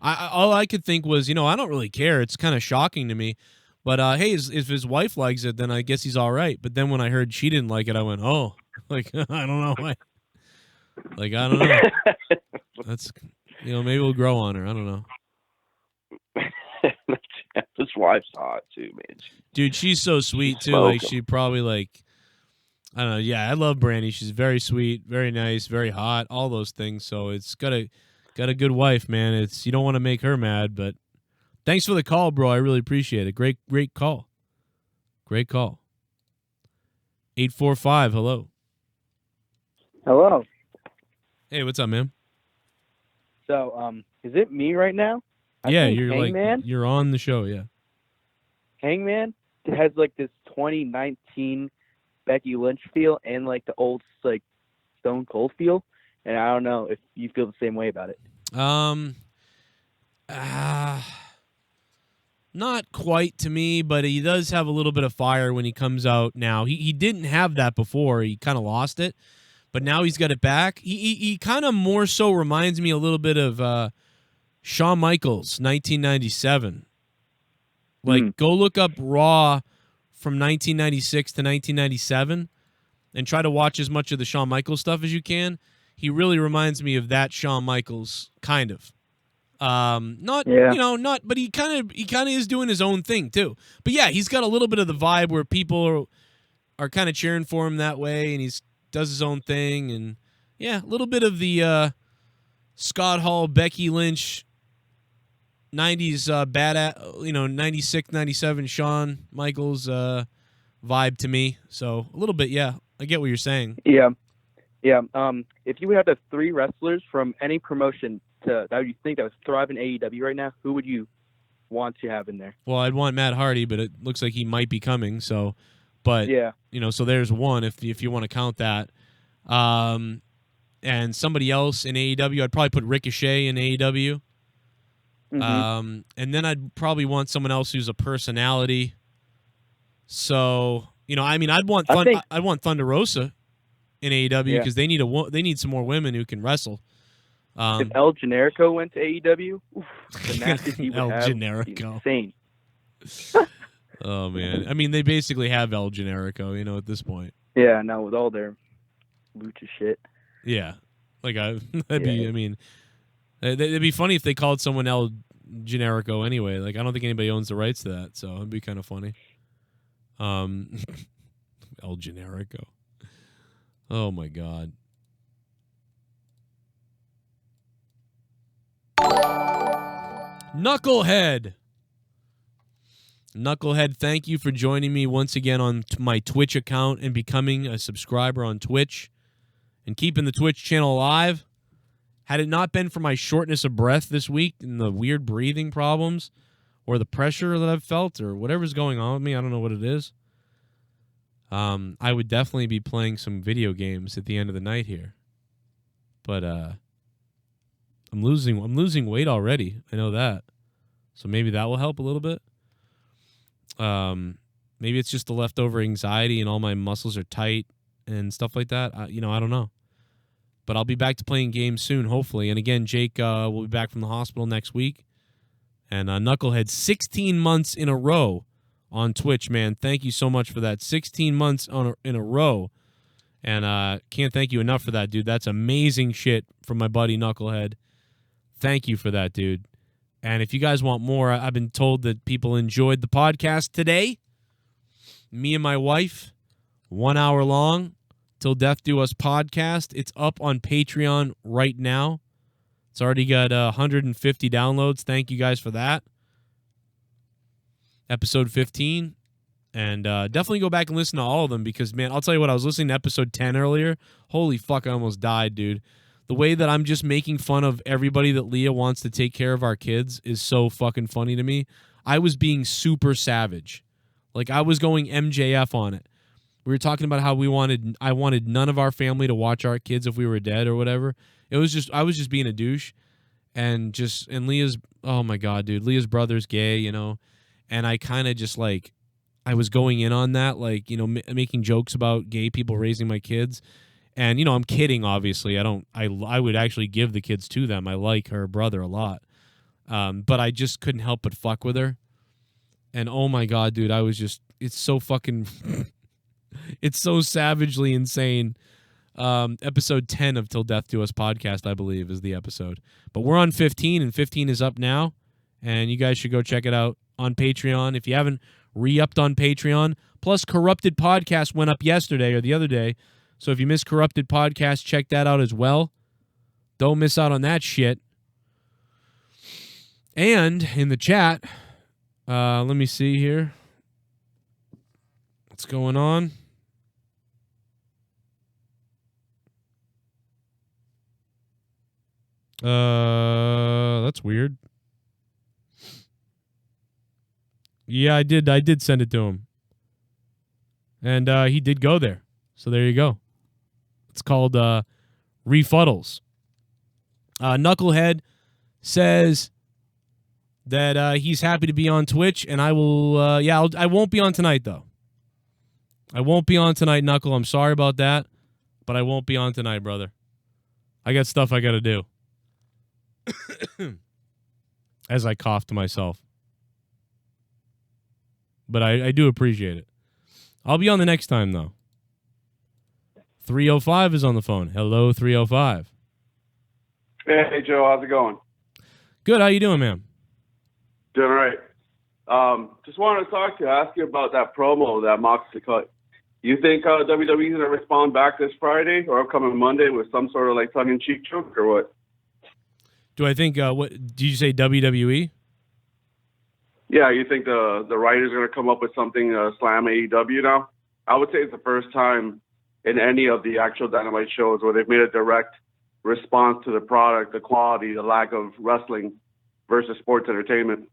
all I could think was, I don't really care. It's kind of shocking to me. But hey, if his wife likes it, then I guess he's all right. But then when I heard she didn't like it, I went, oh, like I don't know. I don't know. That's maybe we'll grow on her. I don't know. His wife's hot too, man. Dude, she's so sweet too. Like she probably I don't know. Yeah, I love Brandy. She's very sweet, very nice, very hot, all those things. So it's got a good wife, man. You don't want to make her mad, but thanks for the call, bro. I really appreciate it. Great call. Great call. 845, hello. Hello. Hey, what's up, man? So, is it me right now? Yeah, you're Hangman? you're on the show, yeah. Hangman has like this 2019 Becky Lynch feel and like the old like Stone Cold feel, and I don't know if you feel the same way about it. Not quite to me, but he does have a little bit of fire when he comes out now. He didn't have that before. He kind of lost it, but now he's got it back. He kind of more so reminds me a little bit of Shawn Michaels, 1997. Go look up Raw from 1996 to 1997 and try to watch as much of the Shawn Michaels stuff as you can. He really reminds me of that Shawn Michaels, kind of. But he kind of is doing his own thing too. But yeah, he's got a little bit of the vibe where people are kind of cheering for him that way, and he does his own thing, and yeah, a little bit of the Scott Hall, Becky Lynch 90s 96, 97 Shawn Michaels vibe to me. So a little bit, yeah. I get what you're saying. Yeah. If you would have the 3 wrestlers from any promotion that you think that would thrive in AEW right now, who would you want to have in there? Well, I'd want Matt Hardy, but it looks like he might be coming. So, but yeah, so there's one if you want to count that. And somebody else in AEW, I'd probably put Ricochet in AEW. Mm-hmm. And then I'd probably want someone else who's a personality. So, I'd want Thunder Rosa in AEW because they need some more women who can wrestle. If El Generico went to AEW, the matches he would El have Generico. insane. Oh man, they basically have El Generico, at this point. Yeah, now with all their lucha shit. Yeah, it'd be funny if they called someone El Generico anyway. I don't think anybody owns the rights to that, so it'd be kind of funny. El Generico. Oh my God. Knucklehead, thank you for joining me once again on my Twitch account and becoming a subscriber on Twitch and keeping the Twitch channel alive. Had it not been for my shortness of breath this week and the weird breathing problems or the pressure that I've felt or whatever's going on with me, I don't know what it is, I would definitely be playing some video games at the end of the night here. But I'm losing weight already. I know that. So maybe that will help a little bit. Maybe it's just the leftover anxiety and all my muscles are tight and stuff like that. I don't know. But I'll be back to playing games soon, hopefully. And again, Jake will be back from the hospital next week. And Knucklehead, 16 months in a row on Twitch, man. Thank you so much for that. 16 months in a row. And can't thank you enough for that, dude. That's amazing shit from my buddy Knucklehead. Thank you for that, dude. And if you guys want more, I've been told that people enjoyed the podcast today. Me and my wife, 1 hour long, Till Death Do Us podcast. It's up on Patreon right now. It's already got 150 downloads. Thank you guys for that. Episode 15. And definitely go back and listen to all of them because, man, I'll tell you what, I was listening to episode 10 earlier. Holy fuck, I almost died, dude. the way that I'm just making fun of everybody that Leah wants to take care of our kids is so fucking funny to me. I was being super savage. Like, I was going MJF on it. We were talking about how I wanted none of our family to watch our kids if we were dead or whatever. I was just being a douche. And Leah's, oh my God, dude, Leah's brother's gay, you know. And I kind of just like, I was going in on that, like, you know, making jokes about gay people raising my kids. And, you know, I'm kidding, obviously. I would actually give the kids to them. I like her brother a lot. But I just couldn't help but fuck with her. And oh my God, dude, it's so fucking, it's so savagely insane. Episode 10 of Till Death Do Us podcast, I believe, is the episode. But we're on 15, and 15 is up now. And you guys should go check it out on Patreon. If you haven't re-upped on Patreon, plus Corrupted Podcast went up yesterday or the other day. So if you missed Corrupted Podcast, check that out as well. Don't miss out on that shit. And in the chat, let me see here. What's going on? That's weird. Yeah, I did send it to him. And he did go there. So there you go. It's called Refuddles. Knucklehead says that he's happy to be on Twitch, and I will I won't be on tonight though. I won't be on tonight, Knuckle. I'm sorry about that, but I won't be on tonight, brother. I got stuff I got to do. As I cough to myself. But I do appreciate it. I'll be on the next time, though. 305 is on the phone. Hello, 305. Hey, Joe. How's it going? Good. How you doing, man? Doing all right. Just wanted to ask you about that promo that Moxley cut. You think WWE is going to respond back this Friday or upcoming Monday with some sort of like tongue-in-cheek joke or what? Do I think, what did you say, WWE? Yeah, you think the writers are going to come up with something slam AEW now? I would say it's the first time in any of the actual Dynamite shows where they've made a direct response to the product, the quality, the lack of wrestling versus sports entertainment.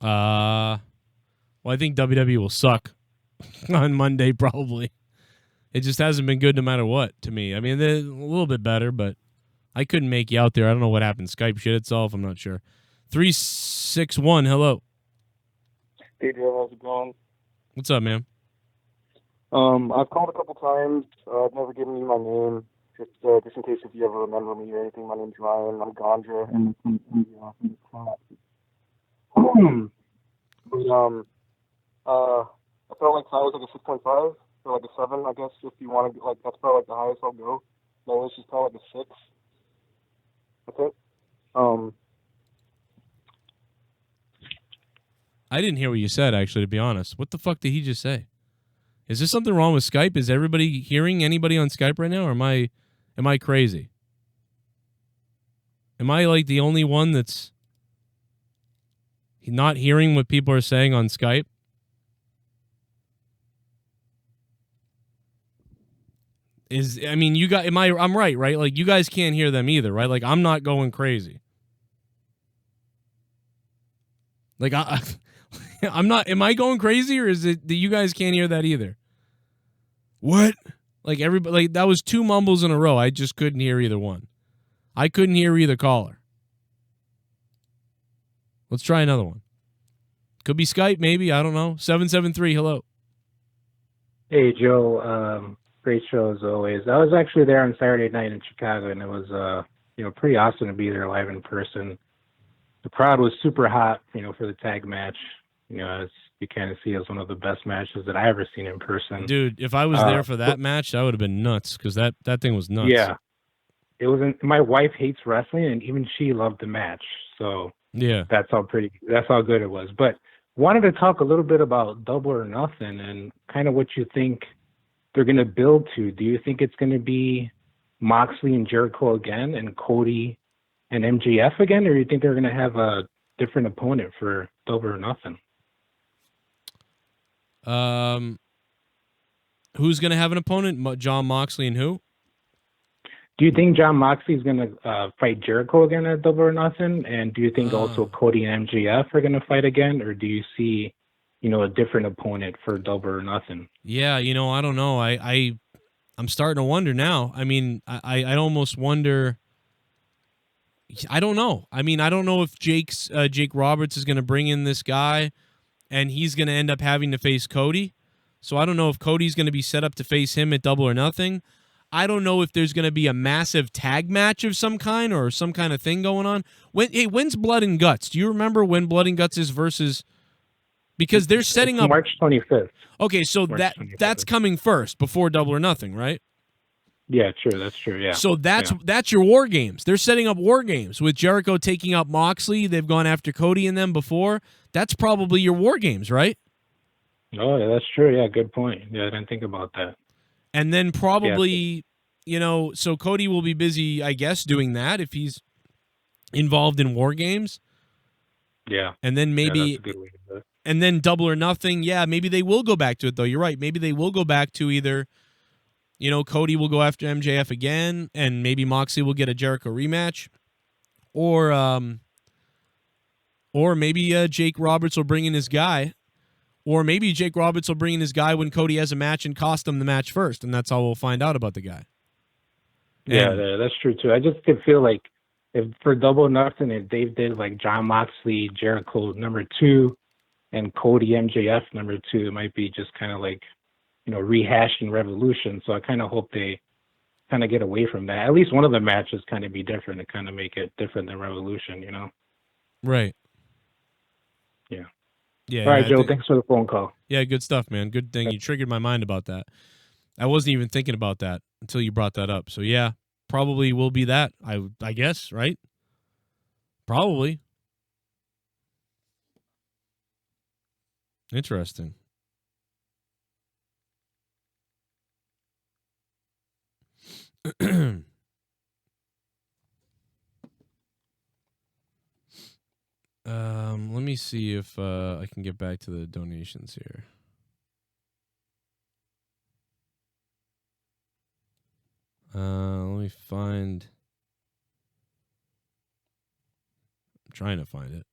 Well, I think WWE will suck on Monday probably. It just hasn't been good no matter what to me. I mean, they're a little bit better, but I couldn't make you out there. I don't know what happened. Skype shit itself. I'm not sure. 361, hello. Hey, Joe, how's it going? What's up, man? I've called a couple times. I've never given you my name. Just in case if you ever remember me or anything. My name's Ryan. I'm Gandra. And I felt like I was like a 6.5 or like a 7, I guess, if you want to, like, that's probably like the highest I'll go. Lowest is probably like a 6. That's it. I didn't hear what you said, actually, to be honest. What the fuck did he just say? Is there something wrong with Skype? Is everybody hearing anybody on Skype right now, or am I crazy? Am I like the only one that's not hearing what people are saying on Skype? I'm right? Like, you guys can't hear them either, right? Like, I'm not going crazy. Like, I'm not. Am I going crazy, or is it that you guys can't hear that either? What? Like, everybody, like, that was 2 mumbles in a row. I just couldn't hear either one. I couldn't hear either caller. Let's try another one. Could be Skype, maybe. I don't know. 773. Hello. Hey, Joe. Great show as always. I was actually there on Saturday night in Chicago, and it was pretty awesome to be there live in person. The crowd was super hot, for the tag match. As you kind of see, as one of the best matches that I ever seen in person. Dude, if I was there for that match, that would have been nuts, because that thing was nuts. Yeah, it was. My wife hates wrestling, and even she loved the match. So yeah, that's how good it was. But wanted to talk a little bit about Double or Nothing and kind of what you think they're going to build to. Do you think it's going to be Moxley and Jericho again, and Cody and MJF again, or do you think they're going to have a different opponent for Double or Nothing? Who's going to have an opponent? Jon Moxley and who? Do you think Jon Moxley is going to fight Jericho again at Double or Nothing? And do you think also Cody and MJF are going to fight again? Or do you see, a different opponent for Double or Nothing? Yeah, I don't know. I'm starting to wonder now. I mean, I almost wonder. I don't know. I mean, I don't know if Jake Roberts is going to bring in this guy and he's going to end up having to face Cody. So I don't know if Cody's going to be set up to face him at Double or Nothing. I don't know if there's going to be a massive tag match of some kind or some kind of thing going on. When's Blood and Guts? Do you remember when Blood and Guts is versus? Because they're setting up March 25th. Okay, so that's coming first before Double or Nothing, right? Yeah, true. That's true. Yeah. So that's your War Games. They're setting up War Games with Jericho taking up Moxley. They've gone after Cody and them before. That's probably your War Games, right? Oh, yeah, that's true. Yeah, good point. Yeah, I didn't think about that. And then probably, so Cody will be busy, I guess, doing that if he's involved in War Games. Yeah. And then maybe, that's a good way to do it. And then Double or Nothing. Yeah, maybe they will go back to it, though. You're right. Maybe they will go back to either, Cody will go after MJF again, and maybe Moxley will get a Jericho rematch. Or maybe Jake Roberts will bring in his guy. Or maybe Jake Roberts will bring in his guy when Cody has a match and cost him the match first, and that's how we'll find out about the guy. Yeah, that's true too. I just could feel like if for Double or Nothing, if they did like Jon Moxley, Jericho number 2, and Cody MJF number 2, it might be just kind of like, rehashing Revolution. So I kind of hope they kind of get away from that. At least one of the matches kind of be different to kind of make it different than Revolution, Right. Yeah. Yeah. All right, Joe. Thanks for the phone call. Yeah, good stuff, man. Good thing you triggered my mind about that. I wasn't even thinking about that until you brought that up. So yeah, probably will be that. I guess, right? Probably. Interesting. Let me see if I can get back to the donations here. Let me find. I'm trying to find it.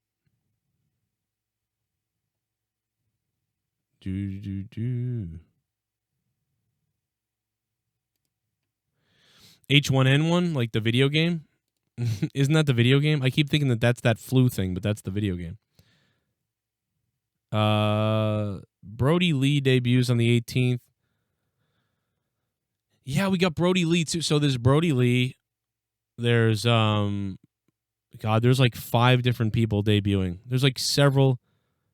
H1N1, like the video game? Isn't that the video game? I keep thinking that's that flu thing, but that's the video game. Brody Lee debuts on the 18th. Yeah, we got Brody Lee too. So there's Brody Lee. There's there's like 5 different people debuting. There's like several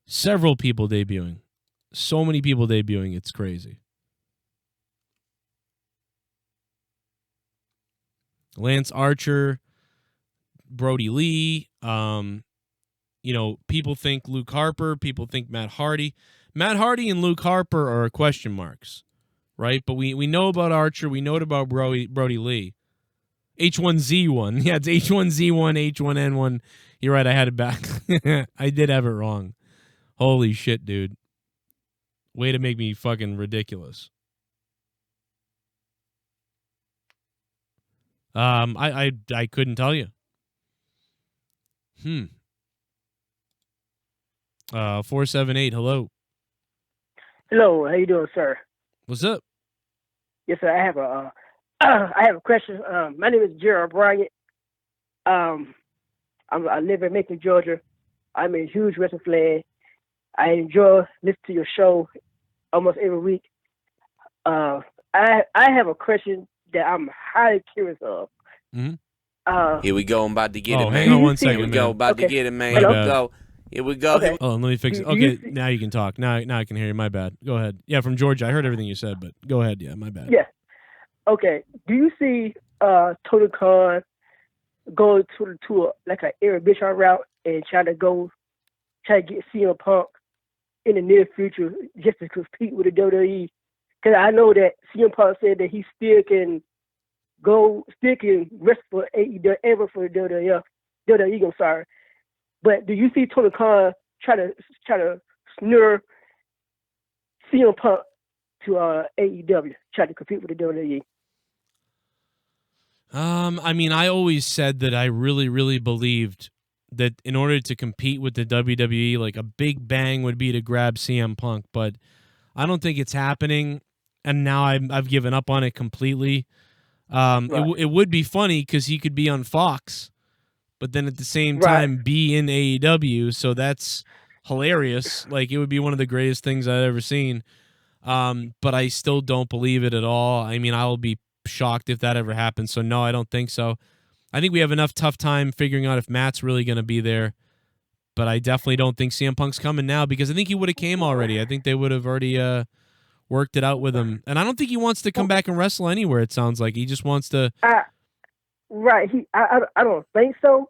people debuting. So many people debuting, it's crazy. Lance Archer, Brody Lee, people think Luke Harper, people think Matt Hardy. Matt Hardy and Luke Harper are question marks, right? But we know about Archer, we know about Brody Lee. H1Z1. Yeah, it's H1Z1, H1N1. You're right, I had it back. I did have it wrong. Holy shit, dude. Way to make me fucking ridiculous. I couldn't tell you. 478, hello. Hello, how you doing, sir? What's up? Yes, sir. I have a question. My name is Gerald Bryan. I live in Macon, Georgia. I'm a huge wrestling fan. I enjoy listening to your show almost every week. I have a question that I'm highly curious of. Mm-hmm. Here we go. I'm about to get it, man. Hang on one second, Here we go. man. About to get it, man. Hello? Here we go. Here we go. Okay. Oh, let me fix it. Okay, now you can talk. Now I can hear you. My bad. Go ahead. Yeah, from Georgia. I heard everything you said, but go ahead. Yeah, my bad. Yeah. Okay. Do you see Tony Khan go to an Eric Bischoff route and try to get CM Punk in the near future just to compete with the WWE? Because I know that CM Punk said that he still can wrestle for AEW ever for the WWE. I'm sorry, but do you see Tony Khan try to snare CM Punk to AEW, try to compete with the WWE? I mean, I always said that I really, really believed that in order to compete with the WWE, like a big bang would be to grab CM Punk, but I don't think it's happening, and now I've given up on it completely. It would be funny because he could be on Fox, but then at the same time be in AEW, so that's hilarious. Like, it would be one of the greatest things I've ever seen. But I still don't believe it at all. I mean, I will be shocked if that ever happens. So no, I don't think so. I think we have enough tough time figuring out if Matt's really going to be there. But I definitely don't think CM Punk's coming now because I think he would have came already. I think they would have already worked it out with him. And I don't think he wants to come back and wrestle anywhere, it sounds like. He just wants to... I don't think so.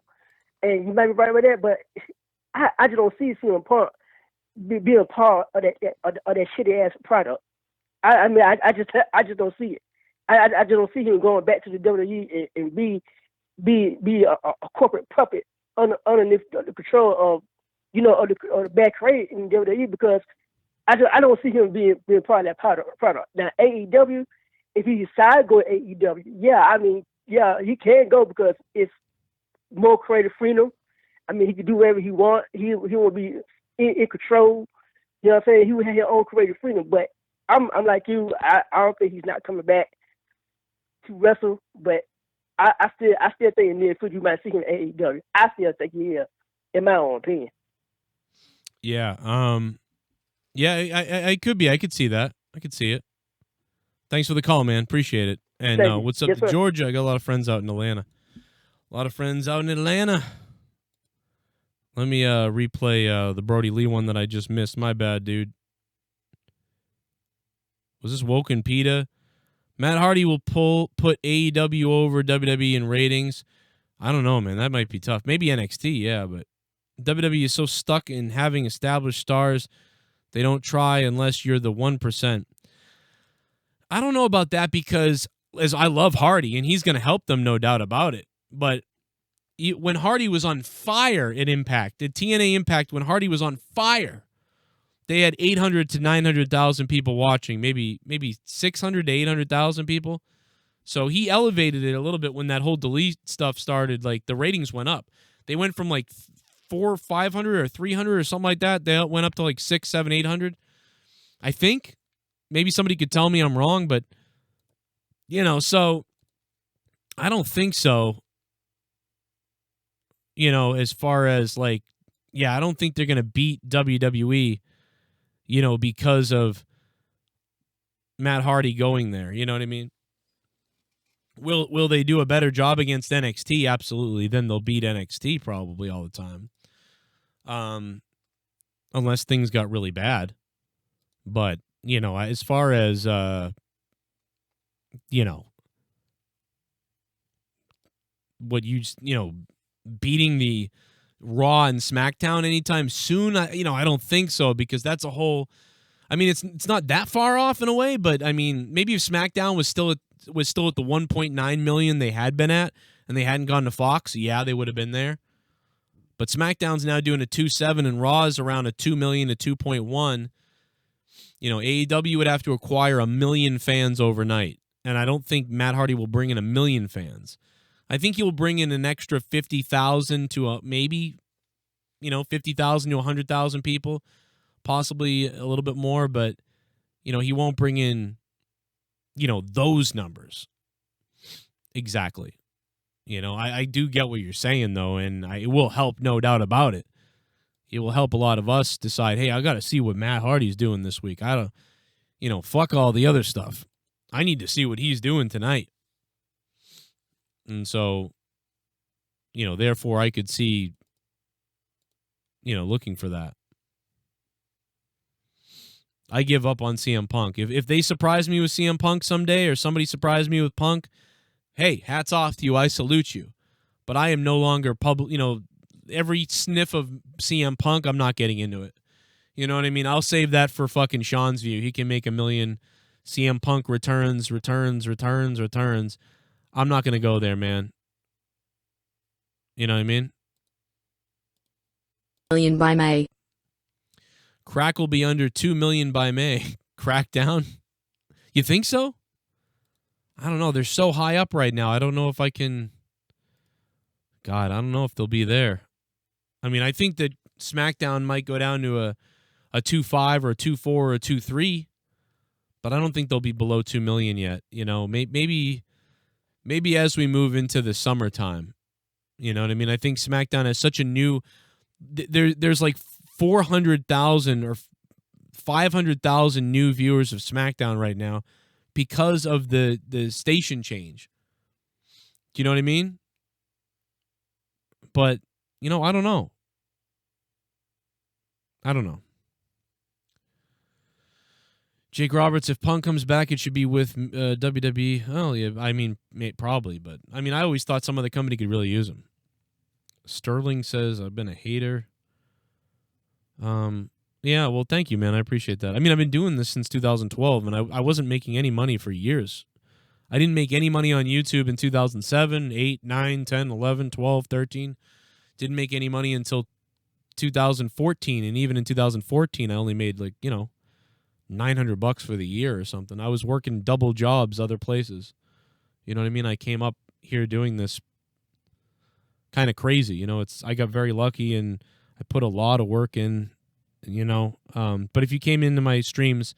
And you might be right with that, but I just don't see CM Punk being a part of that shitty-ass product. I mean, I just don't see it. I just don't see him going back to the WWE and be a corporate puppet underneath the control of the bad trade in WWE because I don't see him being part of that product. Now AEW, if he decides to go to AEW, he can go because it's more creative freedom. I mean, he can do whatever he wants. He will be in control. You know what I'm saying? He will have his own creative freedom. But I'm like you. I don't think he's not coming back to wrestle. But I still think in the near future you might see him in AEW. I still think he is, in my own opinion. Yeah. I could be. I could see that. I could see it. Thanks for the call, man. Appreciate it. And what's up to Georgia? I got a lot of friends out in Atlanta. Let me replay the Brody Lee one that I just missed. My bad, dude. Was this Woken PETA? Matt Hardy will put AEW over WWE in ratings. I don't know, man. That might be tough. Maybe NXT, yeah, but WWE is so stuck in having established stars, they don't try unless you're the 1%. I don't know about that because as I love Hardy, and he's going to help them, no doubt about it. But when Hardy was on fire at Impact, at TNA Impact, when Hardy was on fire, they had 800 to 900,000 people watching, maybe 600 to 800,000 people. So he elevated it a little bit when that whole delete stuff started. Like, the ratings went up. They went from like 400 or 500 or 300 or something like that. They went up to like 600, 700, 800. I think. Maybe somebody could tell me I'm wrong, but, so I don't think so. As far as I don't think they're going to beat WWE, because of Matt Hardy going there. You know what I mean? Will they do a better job against NXT? Absolutely. Then they'll beat NXT probably all the time. Unless things got really bad. But, as far as, what beating the Raw and SmackDown anytime soon, I don't think so, because that's a whole, it's not that far off in a way, but maybe if SmackDown was still at the 1.9 million they had been at and they hadn't gone to Fox, yeah, they would have been there. But SmackDown's now doing a 2.7 and Raw is around a 2 million to 2.1. AEW would have to acquire 1 million fans overnight, and I don't think Matt Hardy will bring in 1 million fans. I think he'll bring in an extra 50,000 to maybe, 50,000 to 100,000 people, possibly a little bit more, but, he won't bring in, those numbers. Exactly. I do get what you're saying, though, and it will help, no doubt about it. It will help a lot of us decide, hey, I got to see what Matt Hardy's doing this week. I don't, fuck all the other stuff. I need to see what he's doing tonight. And so, therefore I could see, looking for that. I give up on CM Punk. If they surprise me with CM Punk someday or somebody surprised me with Punk, hey, hats off to you. I salute you. But I am no longer public, every sniff of CM Punk, I'm not getting into it. You know what I mean? I'll save that for fucking Sean's view. He can make 1 million. CM Punk returns. I'm not going to go there, man. You know what I mean? Million by May. Crack will be under 2 million by May. Crackdown? You think so? I don't know. They're so high up right now. I don't know if I can. God, I don't know if they'll be there. I mean, I think that SmackDown might go down to a 2.5 or a 2.4 or a 2.3, but I don't think they'll be below 2 million yet. You know, maybe as we move into the summertime. You know what I mean? I think SmackDown has such a new. There's like 400,000 or 500,000 new viewers of SmackDown right now because of the station change. Do you know what I mean? But, you know, I don't know. Jake Roberts, if Punk comes back, it should be with WWE. Oh, yeah, I mean, probably. But, I mean, I always thought some other company could really use him. Sterling says, I've been a hater. Yeah, well, thank you, man. I appreciate that. I mean, I've been doing this since 2012, and I wasn't making any money for years. I didn't make any money on YouTube in 2007, 8, 9, 10, 11, 12, 13. Didn't make any money until 2014, and even in 2014, I only made, like, you know, $900 for the year or something. I was working double jobs other places. You know what I mean? I came up here doing this kind of crazy. You know, I got very lucky, and I put a lot of work in, you know. But if you came into my streams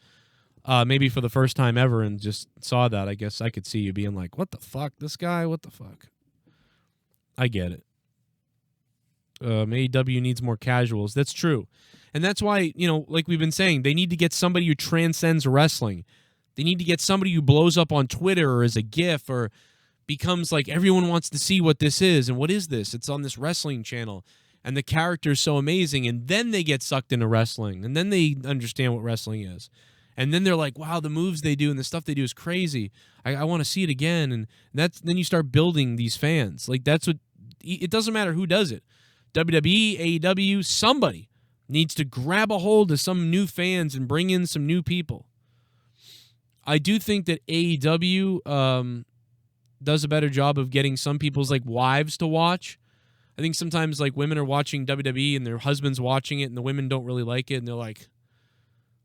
maybe for the first time ever and just saw that, I guess I could see you being like, what the fuck? This guy? What the fuck? I get it. AEW needs more casuals. That's true. And that's why, you know, like we've been saying, they need to get somebody who transcends wrestling. They need to get somebody who blows up on Twitter or as a GIF or becomes like everyone wants to see what this is. And what is this? It's on this wrestling channel. And the character is so amazing. And then they get sucked into wrestling. And then they understand what wrestling is. And then they're like, wow, the moves they do and the stuff they do is crazy. I want to see it again. And then you start building these fans. Like, that's what, it doesn't matter who does it. WWE, AEW, somebody needs to grab a hold of some new fans and bring in some new people. I do think that AEW does a better job of getting some people's like wives to watch. I think sometimes like women are watching WWE and their husband's watching it and the women don't really like it and they're like,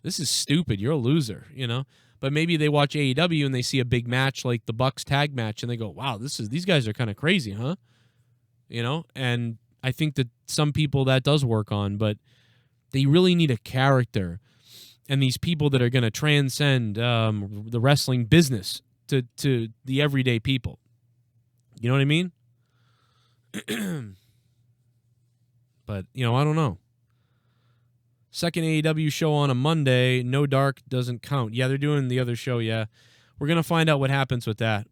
this is stupid. You're a loser, you know? But maybe they watch AEW and they see a big match like the Bucks tag match and they go, wow, these guys are kind of crazy, huh? You know? And I think that some people that does work on, but they really need a character and these people that are going to transcend the wrestling business to the everyday people. You know what I mean? But, you know, I don't know. Second AEW show on a Monday. No Dark doesn't count. Yeah, they're doing the other show, yeah. We're going to find out what happens with that.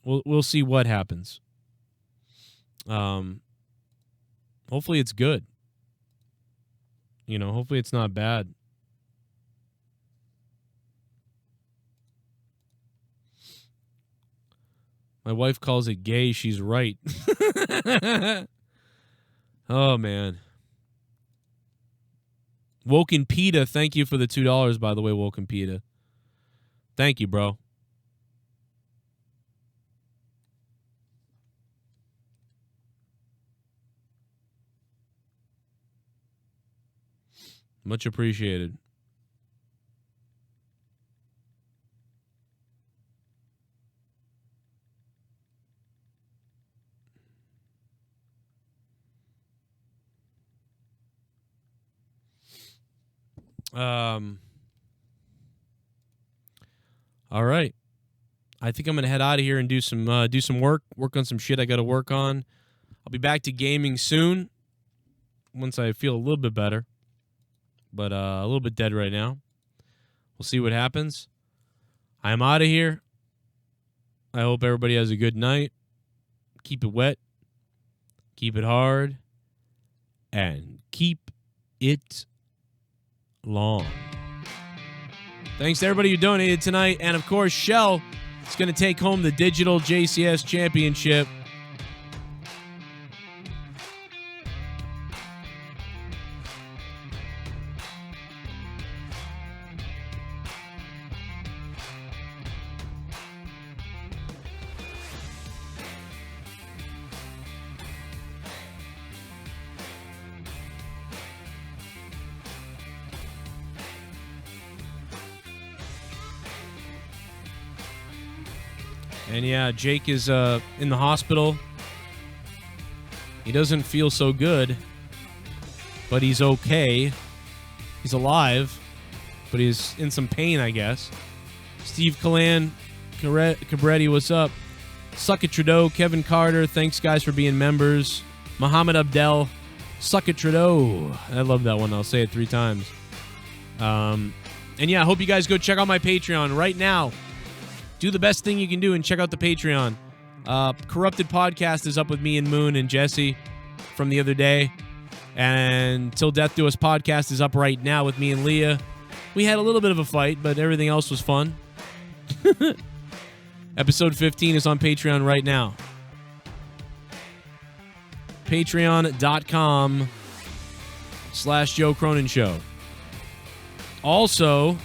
We'll see what happens. Hopefully it's good. You know, hopefully it's not bad. My wife calls it gay. She's right. Oh, man. Woken Pita, thank you for the $2, by the way, Woken Pita. Thank you, bro. Much appreciated. All right. I think I'm gonna head out of here and do some work on some shit I got to work on. I'll be back to gaming soon once I feel a little bit better, but a little bit dead right now. We'll see what happens. I'm out of here. I hope everybody has a good night. Keep it wet. Keep it hard. And keep it long. Thanks to everybody who donated tonight. And, of course, Shell is going to take home the digital JCS championship. And yeah, Jake is in the hospital. He doesn't feel so good, but he's okay. He's alive, but he's in some pain, I guess. Steve Callan, Cabretti, what's up? Suck it, Trudeau. Kevin Carter, thanks, guys, for being members. Muhammad Abdel, suck it, Trudeau. I love that one. I'll say it 3 times. And yeah, I hope you guys go check out my Patreon right now. Do the best thing you can do and check out the Patreon. Corrupted Podcast is up with me and Moon and Jesse from the other day. And Till Death Do Us Podcast is up right now with me and Leah. We had a little bit of a fight, but everything else was fun. Episode 15 is on Patreon right now. Patreon.com/Joe Cronin Show. Also,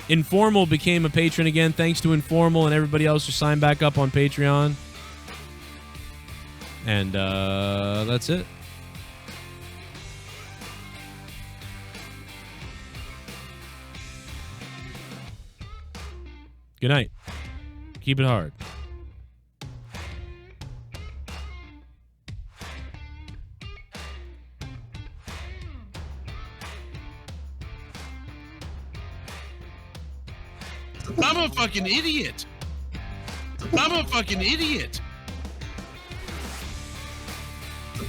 Informal became a patron again. Thanks to Informal and everybody else who signed back up on Patreon. And that's it. Good night. Keep it hard. I'm a fucking idiot. I'm a fucking idiot.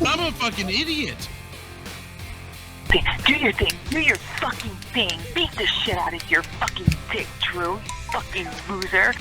I'm a fucking idiot. Do your thing. Do your fucking thing. Beat the shit out of your fucking dick, Drew. You fucking loser.